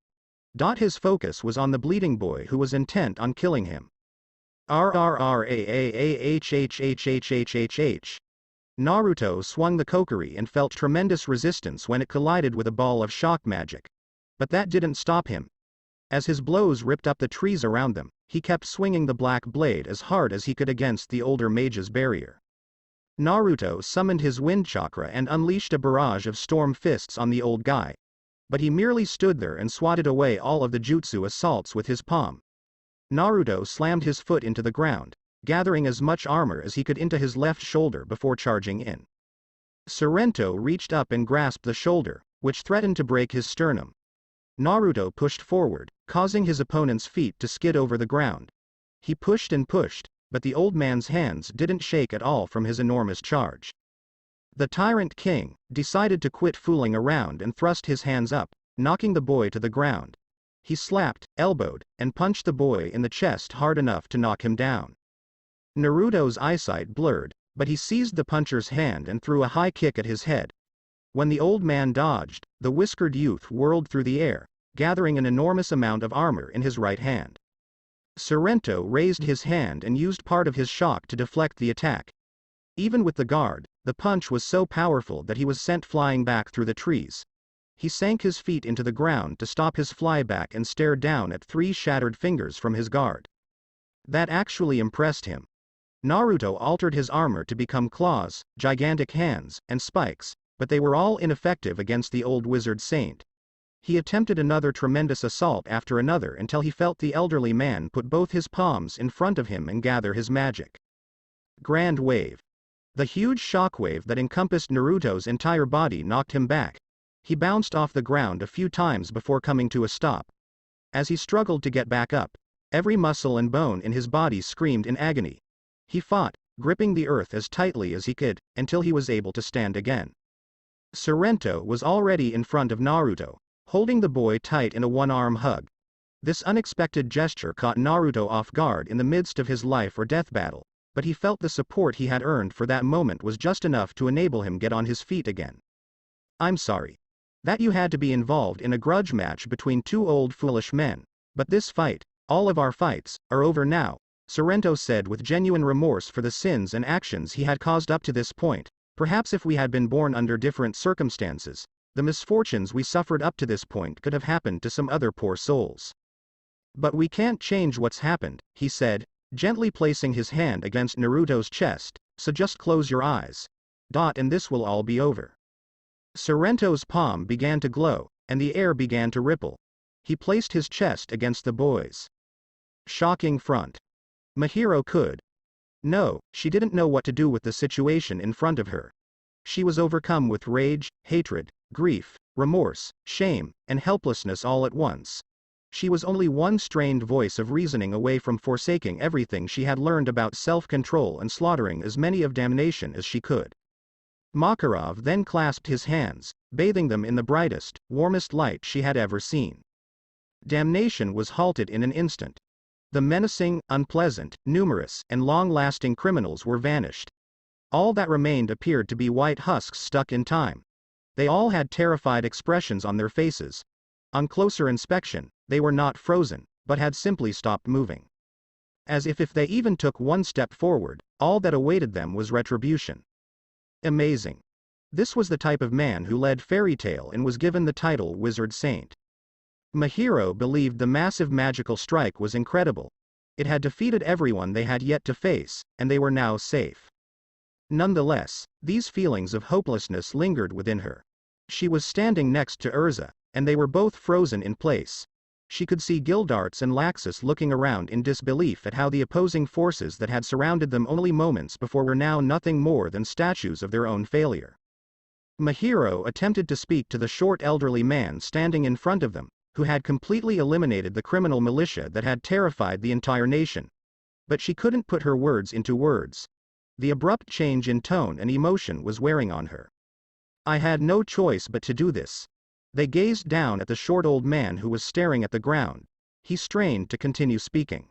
his focus was on the bleeding boy who was intent on killing him. RRRAAAHHHHHHH. Naruto swung the kokiri and felt tremendous resistance when it collided with a ball of shock magic. But that didn't stop him. As his blows ripped up the trees around them, he kept swinging the black blade as hard as he could against the older mage's barrier. Naruto summoned his wind chakra and unleashed a barrage of storm fists on the old guy. But he merely stood there and swatted away all of the jutsu assaults with his palm. Naruto slammed his foot into the ground, gathering as much armor as he could into his left shoulder before charging in. Sorrento reached up and grasped the shoulder, which threatened to break his sternum. Naruto pushed forward, causing his opponent's feet to skid over the ground. He pushed and pushed, but the old man's hands didn't shake at all from his enormous charge. The Tyrant King decided to quit fooling around and thrust his hands up, knocking the boy to the ground. He slapped, elbowed, and punched the boy in the chest hard enough to knock him down. Naruto's eyesight blurred, but he seized the puncher's hand and threw a high kick at his head. When the old man dodged, the whiskered youth whirled through the air, gathering an enormous amount of armor in his right hand. Sorrento raised his hand and used part of his shock to deflect the attack. Even with the guard, the punch was so powerful that he was sent flying back through the trees. He sank his feet into the ground to stop his flyback and stared down at 3 shattered fingers from his guard. That actually impressed him. Naruto altered his armor to become claws, gigantic hands, and spikes, but they were all ineffective against the old wizard saint. He attempted another tremendous assault after another until he felt the elderly man put both his palms in front of him and gather his magic. Grand Wave. The huge shockwave that encompassed Naruto's entire body knocked him back. He bounced off the ground a few times before coming to a stop. As he struggled to get back up, every muscle and bone in his body screamed in agony. He fought, gripping the earth as tightly as he could, until he was able to stand again. Sorrento was already in front of Naruto, holding the boy tight in a one-arm hug. This unexpected gesture caught Naruto off guard in the midst of his life or death battle, but he felt the support he had earned for that moment was just enough to enable him get on his feet again. "I'm sorry that you had to be involved in a grudge match between 2 old foolish men, but this fight, all of our fights, are over now," Sorrento said with genuine remorse for the sins and actions he had caused up to this point. "Perhaps if we had been born under different circumstances, the misfortunes we suffered up to this point could have happened to some other poor souls. But we can't change what's happened," he said, gently placing his hand against Naruto's chest, "so just close your eyes. And this will all be over." Sorrento's palm began to glow, and the air began to ripple. He placed his chest against the boy's shocking front. Mahiro could. No, she didn't know what to do with the situation in front of her. She was overcome with rage, hatred, grief, remorse, shame, and helplessness all at once. She was only one strained voice of reasoning away from forsaking everything she had learned about self-control and slaughtering as many of Damnation as she could. Makarov then clasped his hands, bathing them in the brightest, warmest light she had ever seen. Damnation was halted in an instant. The menacing, unpleasant, numerous, and long-lasting criminals were vanished. All that remained appeared to be white husks stuck in time. They all had terrified expressions on their faces. On closer inspection, they were not frozen, but had simply stopped moving. As if they even took one step forward, all that awaited them was retribution. Amazing. This was the type of man who led Fairy Tail and was given the title Wizard Saint. Mahiro believed the massive magical strike was incredible. It had defeated everyone they had yet to face, and they were now safe. Nonetheless, these feelings of hopelessness lingered within her. She was standing next to Urza, and they were both frozen in place. She could see Gildarts and Laxus looking around in disbelief at how the opposing forces that had surrounded them only moments before were now nothing more than statues of their own failure. Mahiro attempted to speak to the short elderly man standing in front of them, who had completely eliminated the criminal militia that had terrified the entire nation. But she couldn't put her words into words. The abrupt change in tone and emotion was wearing on her. I had no choice but to do this. They gazed down at the short old man who was staring at the ground. He strained to continue speaking.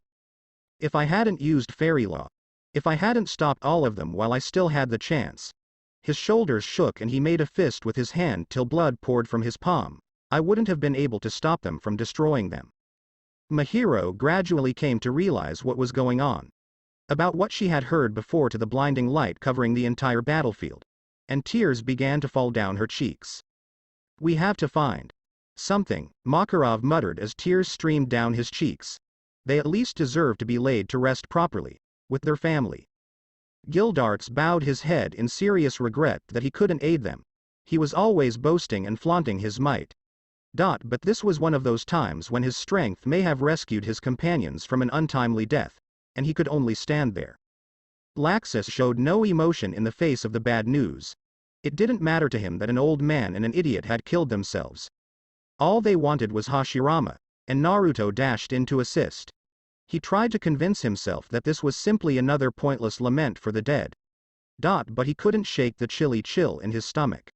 If I hadn't used fairy law. If I hadn't stopped all of them while I still had the chance. His shoulders shook and he made a fist with his hand till blood poured from his palm. I wouldn't have been able to stop them from destroying them. Mahiro gradually came to realize what was going on. About what she had heard before to the blinding light covering the entire battlefield. And tears began to fall down her cheeks. We have to find something, Makarov muttered as tears streamed down his cheeks. They at least deserve to be laid to rest properly, with their family. Gildarts bowed his head in serious regret that he couldn't aid them. He was always boasting and flaunting his might. But this was one of those times when his strength may have rescued his companions from an untimely death, and he could only stand there. Laxus showed no emotion in the face of the bad news. It didn't matter to him that an old man and an idiot had killed themselves. All they wanted was Hashirama, and Naruto dashed in to assist. He tried to convince himself that this was simply another pointless lament for the dead. But he couldn't shake the chilly chill in his stomach.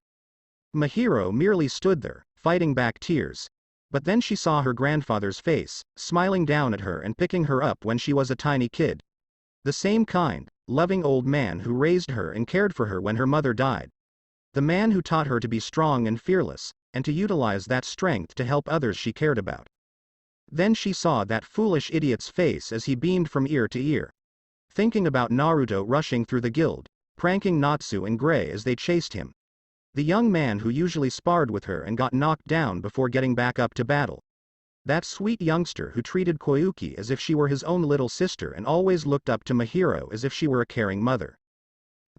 Mahiro merely stood there, fighting back tears. But then she saw her grandfather's face, smiling down at her and picking her up when she was a tiny kid. The same kind, loving old man who raised her and cared for her when her mother died. The man who taught her to be strong and fearless, and to utilize that strength to help others she cared about. Then she saw that foolish idiot's face as he beamed from ear to ear. Thinking about Naruto rushing through the guild, pranking Natsu and Gray as they chased him. The young man who usually sparred with her and got knocked down before getting back up to battle. That sweet youngster who treated Koyuki as if she were his own little sister and always looked up to Mahiro as if she were a caring mother.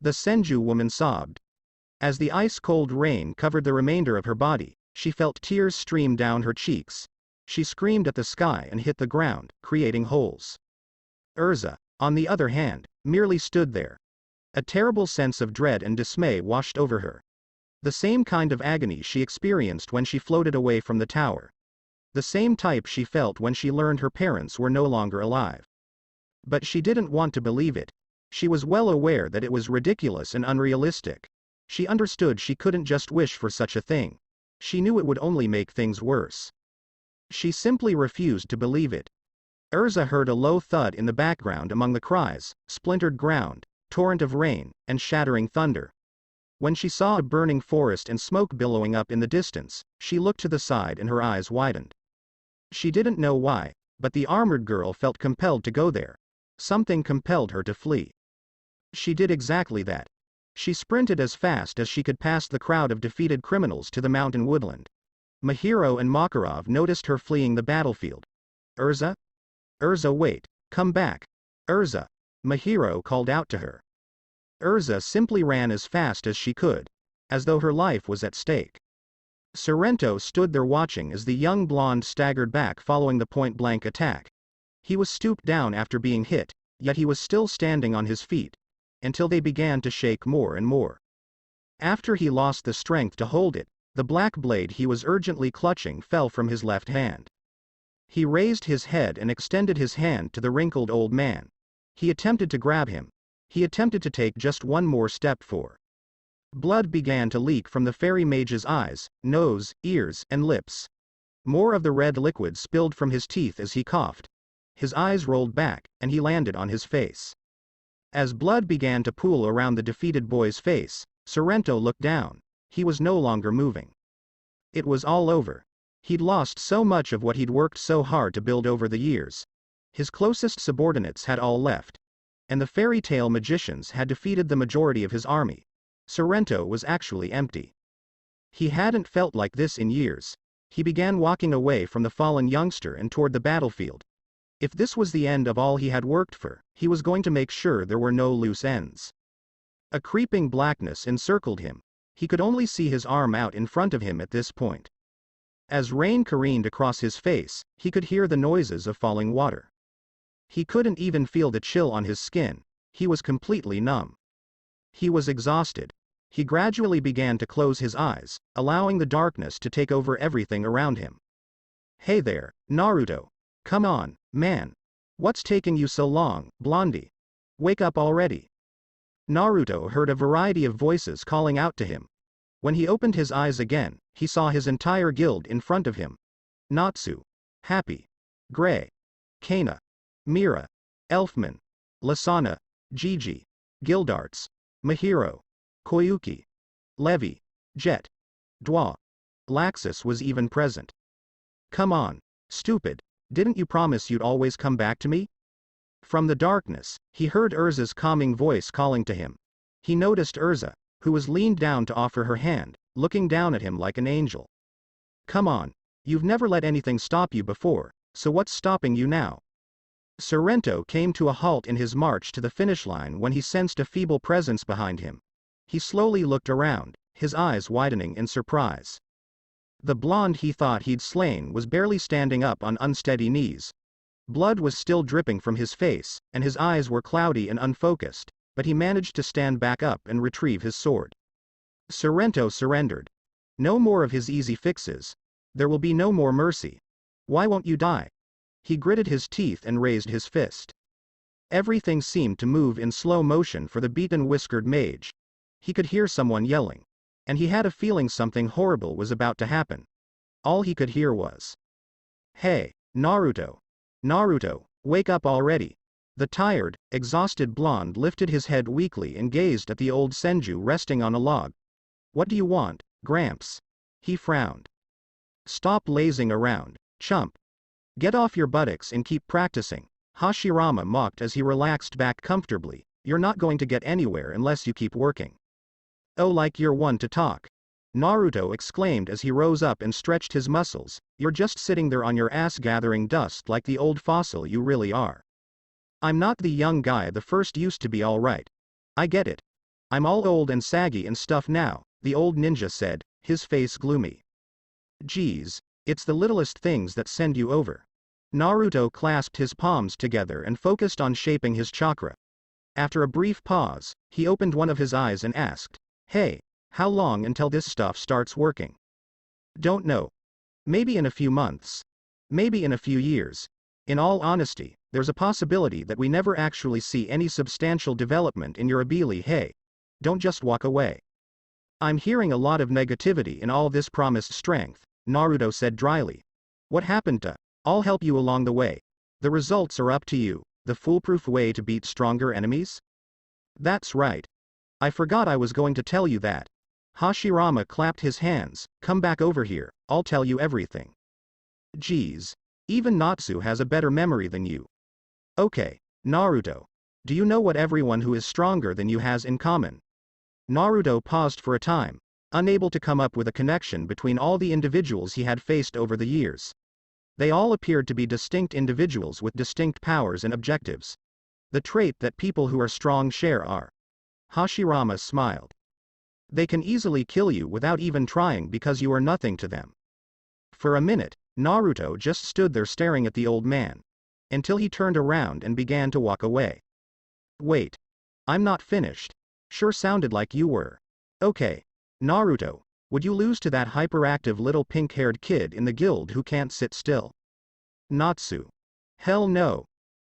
The Senju woman sobbed. As the ice-cold rain covered the remainder of her body, she felt tears stream down her cheeks. She screamed at the sky and hit the ground, creating holes. Urza, on the other hand, merely stood there. A terrible sense of dread and dismay washed over her. The same kind of agony she experienced when she floated away from the tower. The same type she felt when she learned her parents were no longer alive. But she didn't want to believe it. She was well aware that it was ridiculous and unrealistic. She understood she couldn't just wish for such a thing. She knew it would only make things worse. She simply refused to believe it. Urza heard a low thud in the background among the cries, splintered ground, torrent of rain, and shattering thunder. When she saw a burning forest and smoke billowing up in the distance, she looked to the side and her eyes widened. She didn't know why, but the armored girl felt compelled to go there. Something compelled her to flee. She did exactly that. She sprinted as fast as she could past the crowd of defeated criminals to the mountain woodland. Mahiro and Makarov noticed her fleeing the battlefield. Urza? Urza, wait, come back. Urza! Mahiro called out to her. Urza simply ran as fast as she could. as though her life was at stake. Sorrento stood there watching as the young blonde staggered back following the point-blank attack. He was stooped down after being hit, yet he was still standing on his feet, until they began to shake more and more. After he lost the strength to hold it, the black blade he was urgently clutching fell from his left hand. He raised his head and extended his hand to the wrinkled old man. He attempted to grab him. He attempted to take just one more step forward. Blood began to leak from the fairy mage's eyes, nose, ears, and lips. More of the red liquid spilled from his teeth as he coughed. His eyes rolled back, and he landed on his face. As blood began to pool around the defeated boy's face, Sorrento looked down. He was no longer moving. It was all over. He'd lost so much of what he'd worked so hard to build over the years. His closest subordinates had all left. And the fairy tale magicians had defeated the majority of his army. Sorrento was actually empty. He hadn't felt like this in years. He began walking away from the fallen youngster and toward the battlefield. If this was the end of all he had worked for, he was going to make sure there were no loose ends. A creeping blackness encircled him. He could only see his arm out in front of him at this point. As rain careened across his face, he could hear the noises of falling water. He couldn't even feel the chill on his skin. He was completely numb. He was exhausted. He gradually began to close his eyes, allowing the darkness to take over everything around him. "Hey there, Naruto. Come on, man. What's taking you so long, Blondie? Wake up already." Naruto heard a variety of voices calling out to him. When he opened his eyes again, he saw his entire guild in front of him. Natsu, Happy, Gray, Kana, Mira, Elfman, Lasana, Gigi, Gildarts, Mahiro, Koyuki, Levi, Jet, Dwa. Laxus was even present. "Come on, stupid, didn't you promise you'd always come back to me?" From the darkness, he heard Urza's calming voice calling to him. He noticed Urza, who was leaned down to offer her hand, looking down at him like an angel. "Come on, you've never let anything stop you before, so what's stopping you now?" Sorrento came to a halt in his march to the finish line when he sensed a feeble presence behind him. He slowly looked around, his eyes widening in surprise. The blonde he thought he'd slain was barely standing up on unsteady knees. Blood was still dripping from his face, and his eyes were cloudy and unfocused, but he managed to stand back up and retrieve his sword. Sorrento surrendered. No more of his easy fixes. There will be no more mercy. Why won't you die? He gritted his teeth and raised his fist. Everything seemed to move in slow motion for the beaten whiskered mage. He could hear someone yelling. And he had a feeling something horrible was about to happen. All he could hear was, "Hey, Naruto. Naruto, wake up already." The tired, exhausted blonde lifted his head weakly and gazed at the old Senju resting on a log. "What do you want, Gramps?" He frowned. "Stop lazing around, chump. Get off your buttocks and keep practicing," Hashirama mocked as he relaxed back comfortably. "You're not going to get anywhere unless you keep working." "Oh, like you're one to talk," Naruto exclaimed as he rose up and stretched his muscles. "You're just sitting there on your ass gathering dust like the old fossil you really are." "I'm not the young guy the first used to be, all right. I get it. I'm all old and saggy and stuff now," the old ninja said, his face gloomy. "Geez, it's the littlest things that send you over." Naruto clasped his palms together and focused on shaping his chakra. After a brief pause, he opened one of his eyes and asked, "Hey, how long until this stuff starts working?" "Don't know. Maybe in a few months. Maybe in a few years. In all honesty, there's a possibility that we never actually see any substantial development in your ability. Hey, don't just walk away." "I'm hearing a lot of negativity in all this promised strength," Naruto said dryly. "What happened to, I'll help you along the way. The results are up to you, the foolproof way to beat stronger enemies?" "That's right. I forgot I was going to tell you that." Hashirama clapped his hands. "Come back over here, I'll tell you everything." "Geez. Even Natsu has a better memory than you." "Okay, Naruto. Do you know what everyone who is stronger than you has in common?" Naruto paused for a time, unable to come up with a connection between all the individuals he had faced over the years. They all appeared to be distinct individuals with distinct powers and objectives. The trait that people who are strong share are. Hashirama smiled. They can easily kill you without even trying because you are nothing to them. For a minute, Naruto just stood there staring at the old man. Until he turned around and began to walk away. Wait. I'm not finished. Sure sounded like you were. Okay. Naruto, would you lose to that hyperactive little pink-haired kid in the guild who can't sit still? Natsu. Hell no.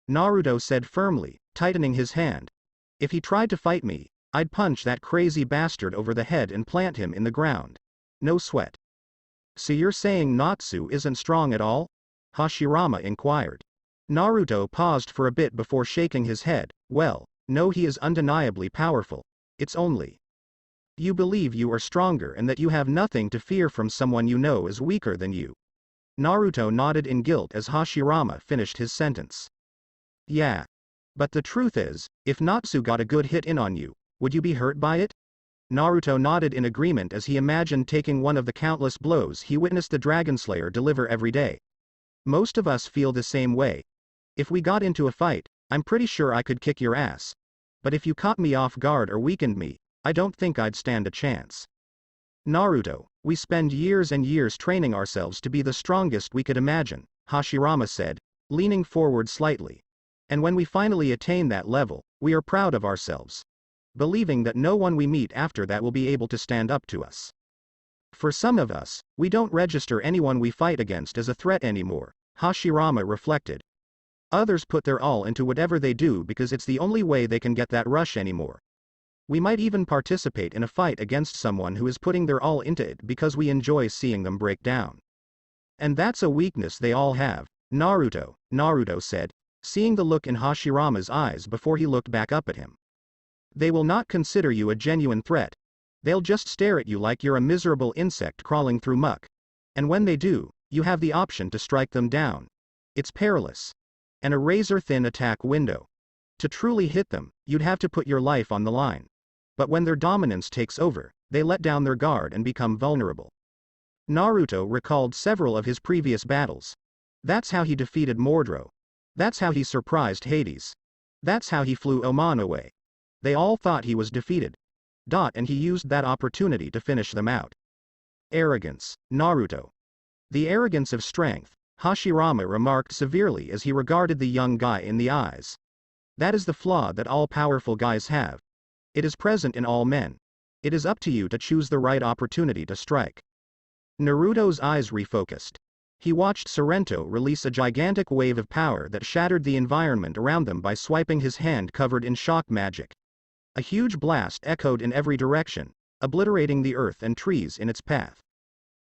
Naruto said firmly, tightening his hand. If he tried to fight me, I'd punch that crazy bastard over the head and plant him in the ground. No sweat. So you're saying Natsu isn't strong at all? Hashirama inquired. Naruto paused for a bit before shaking his head. Well, no, he is undeniably powerful. It's only you believe you are stronger and that you have nothing to fear from someone you know is weaker than you. Naruto nodded in guilt as Hashirama finished his sentence. Yeah. But the truth is, if Natsu got a good hit in on you, would you be hurt by it? Naruto nodded in agreement as he imagined taking one of the countless blows he witnessed the Dragon Slayer deliver every day. Most of us feel the same way. If we got into a fight, I'm pretty sure I could kick your ass. But if you caught me off guard or weakened me, I don't think I'd stand a chance. Naruto, we spend years and years training ourselves to be the strongest we could imagine, Hashirama said, leaning forward slightly. And when we finally attain that level, we are proud of ourselves, believing that no one we meet after that will be able to stand up to us. For some of us, we don't register anyone we fight against as a threat anymore, Hashirama reflected. Others put their all into whatever they do because it's the only way they can get that rush anymore. We might even participate in a fight against someone who is putting their all into it because we enjoy seeing them break down. And that's a weakness they all have, Naruto said, seeing the look in Hashirama's eyes before he looked back up at him. They will not consider you a genuine threat. They'll just stare at you like you're a miserable insect crawling through muck. And when they do, you have the option to strike them down. It's perilous. And a razor-thin attack window. To truly hit them, you'd have to put your life on the line. But when their dominance takes over, they let down their guard and become vulnerable. Naruto recalled several of his previous battles. That's how he defeated Mordro. That's how he surprised Hades. That's how he flew Oman away. They all thought he was defeated. And he used that opportunity to finish them out. Arrogance, Naruto. The arrogance of strength, Hashirama remarked severely as he regarded the young guy in the eyes. That is the flaw that all powerful guys have. It is present in all men. It is up to you to choose the right opportunity to strike. Naruto's eyes refocused. He watched Sorrento release a gigantic wave of power that shattered the environment around them by swiping his hand covered in shock magic. A huge blast echoed in every direction, obliterating the earth and trees in its path.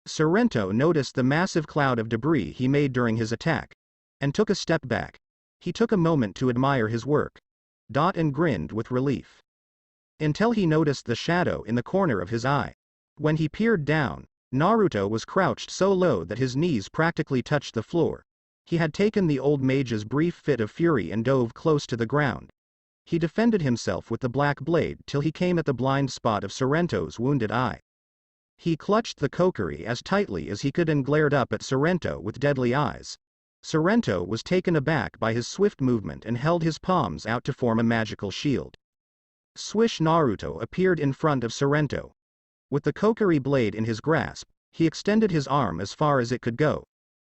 Sorrento noticed the massive cloud of debris he made during his attack, and took a step back. He took a moment to admire his work. And grinned with relief. Until he noticed the shadow in the corner of his eye. When he peered down, Naruto was crouched so low that his knees practically touched the floor. He had taken the old mage's brief fit of fury and dove close to the ground. He defended himself with the black blade till he came at the blind spot of Sorrento's wounded eye. He clutched the kokiri as tightly as he could and glared up at Sorrento with deadly eyes. Sorrento was taken aback by his swift movement and held his palms out to form a magical shield. Swish! Naruto appeared in front of Sorrento. With the kokiri blade in his grasp, he extended his arm as far as it could go.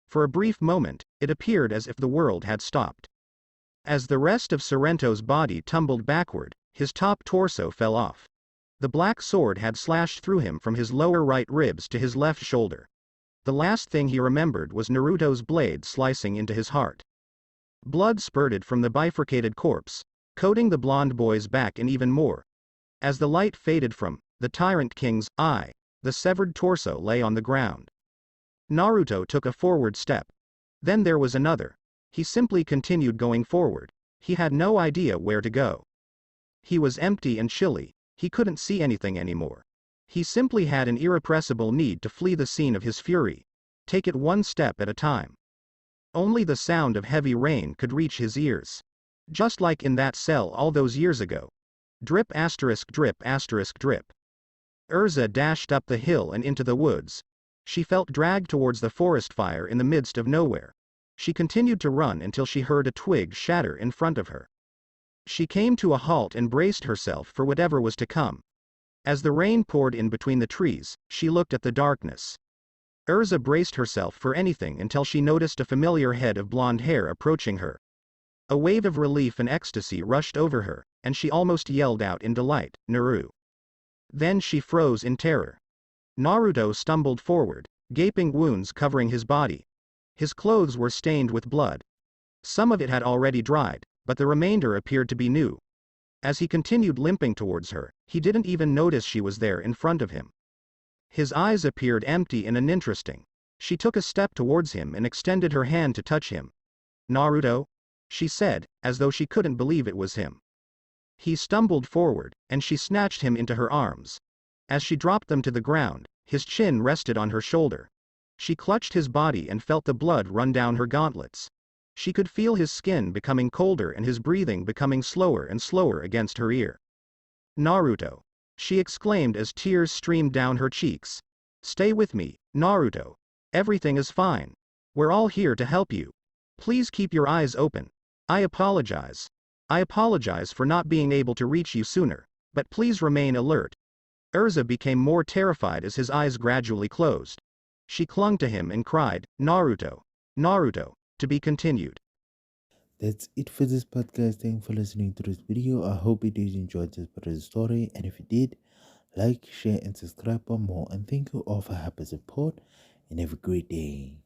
For a brief moment, it appeared as if the world had stopped. As the rest of Sorrento's body tumbled backward, his top torso fell off. The black sword had slashed through him from his lower right ribs to his left shoulder. The last thing he remembered was Naruto's blade slicing into his heart. Blood spurted from the bifurcated corpse, coating the blonde boy's back and even more. As the light faded from the Tyrant King's eye, the severed torso lay on the ground. Naruto took a forward step. Then there was another. He simply continued going forward. He had no idea where to go. He was empty and chilly. He couldn't see anything anymore. He simply had an irrepressible need to flee the scene of his fury. Take it one step at a time. Only the sound of heavy rain could reach his ears. Just like in that cell all those years ago. Drip asterisk drip asterisk drip. Urza dashed up the hill and into the woods. She felt dragged towards the forest fire in the midst of nowhere. She continued to run until she heard a twig shatter in front of her. She came to a halt and braced herself for whatever was to come. As the rain poured in between the trees, she looked at the darkness. Urza braced herself for anything until she noticed a familiar head of blonde hair approaching her. A wave of relief and ecstasy rushed over her, and she almost yelled out in delight, "Naru!" Then she froze in terror. Naruto stumbled forward, gaping wounds covering his body. His clothes were stained with blood. Some of it had already dried, but the remainder appeared to be new. As he continued limping towards her, he didn't even notice she was there in front of him. His eyes appeared empty and uninteresting. She took a step towards him and extended her hand to touch him. "Naruto?" she said, as though she couldn't believe it was him. He stumbled forward, and she snatched him into her arms. As she dropped them to the ground, his chin rested on her shoulder. She clutched his body and felt the blood run down her gauntlets. She could feel his skin becoming colder and his breathing becoming slower and slower against her ear. "Naruto!" she exclaimed as tears streamed down her cheeks. "Stay with me, Naruto. Everything is fine. We're all here to help you. Please keep your eyes open. I apologize. I apologize for not being able to reach you sooner, but please remain alert." Urza became more terrified as his eyes gradually closed. She clung to him and cried, "Naruto! Naruto!" To be continued. That's it for this podcast. Thanks for listening to this video. I hope you did enjoy this part of the story, and if you did, like, share, and subscribe for more. And thank you all for happy support, and have a great day.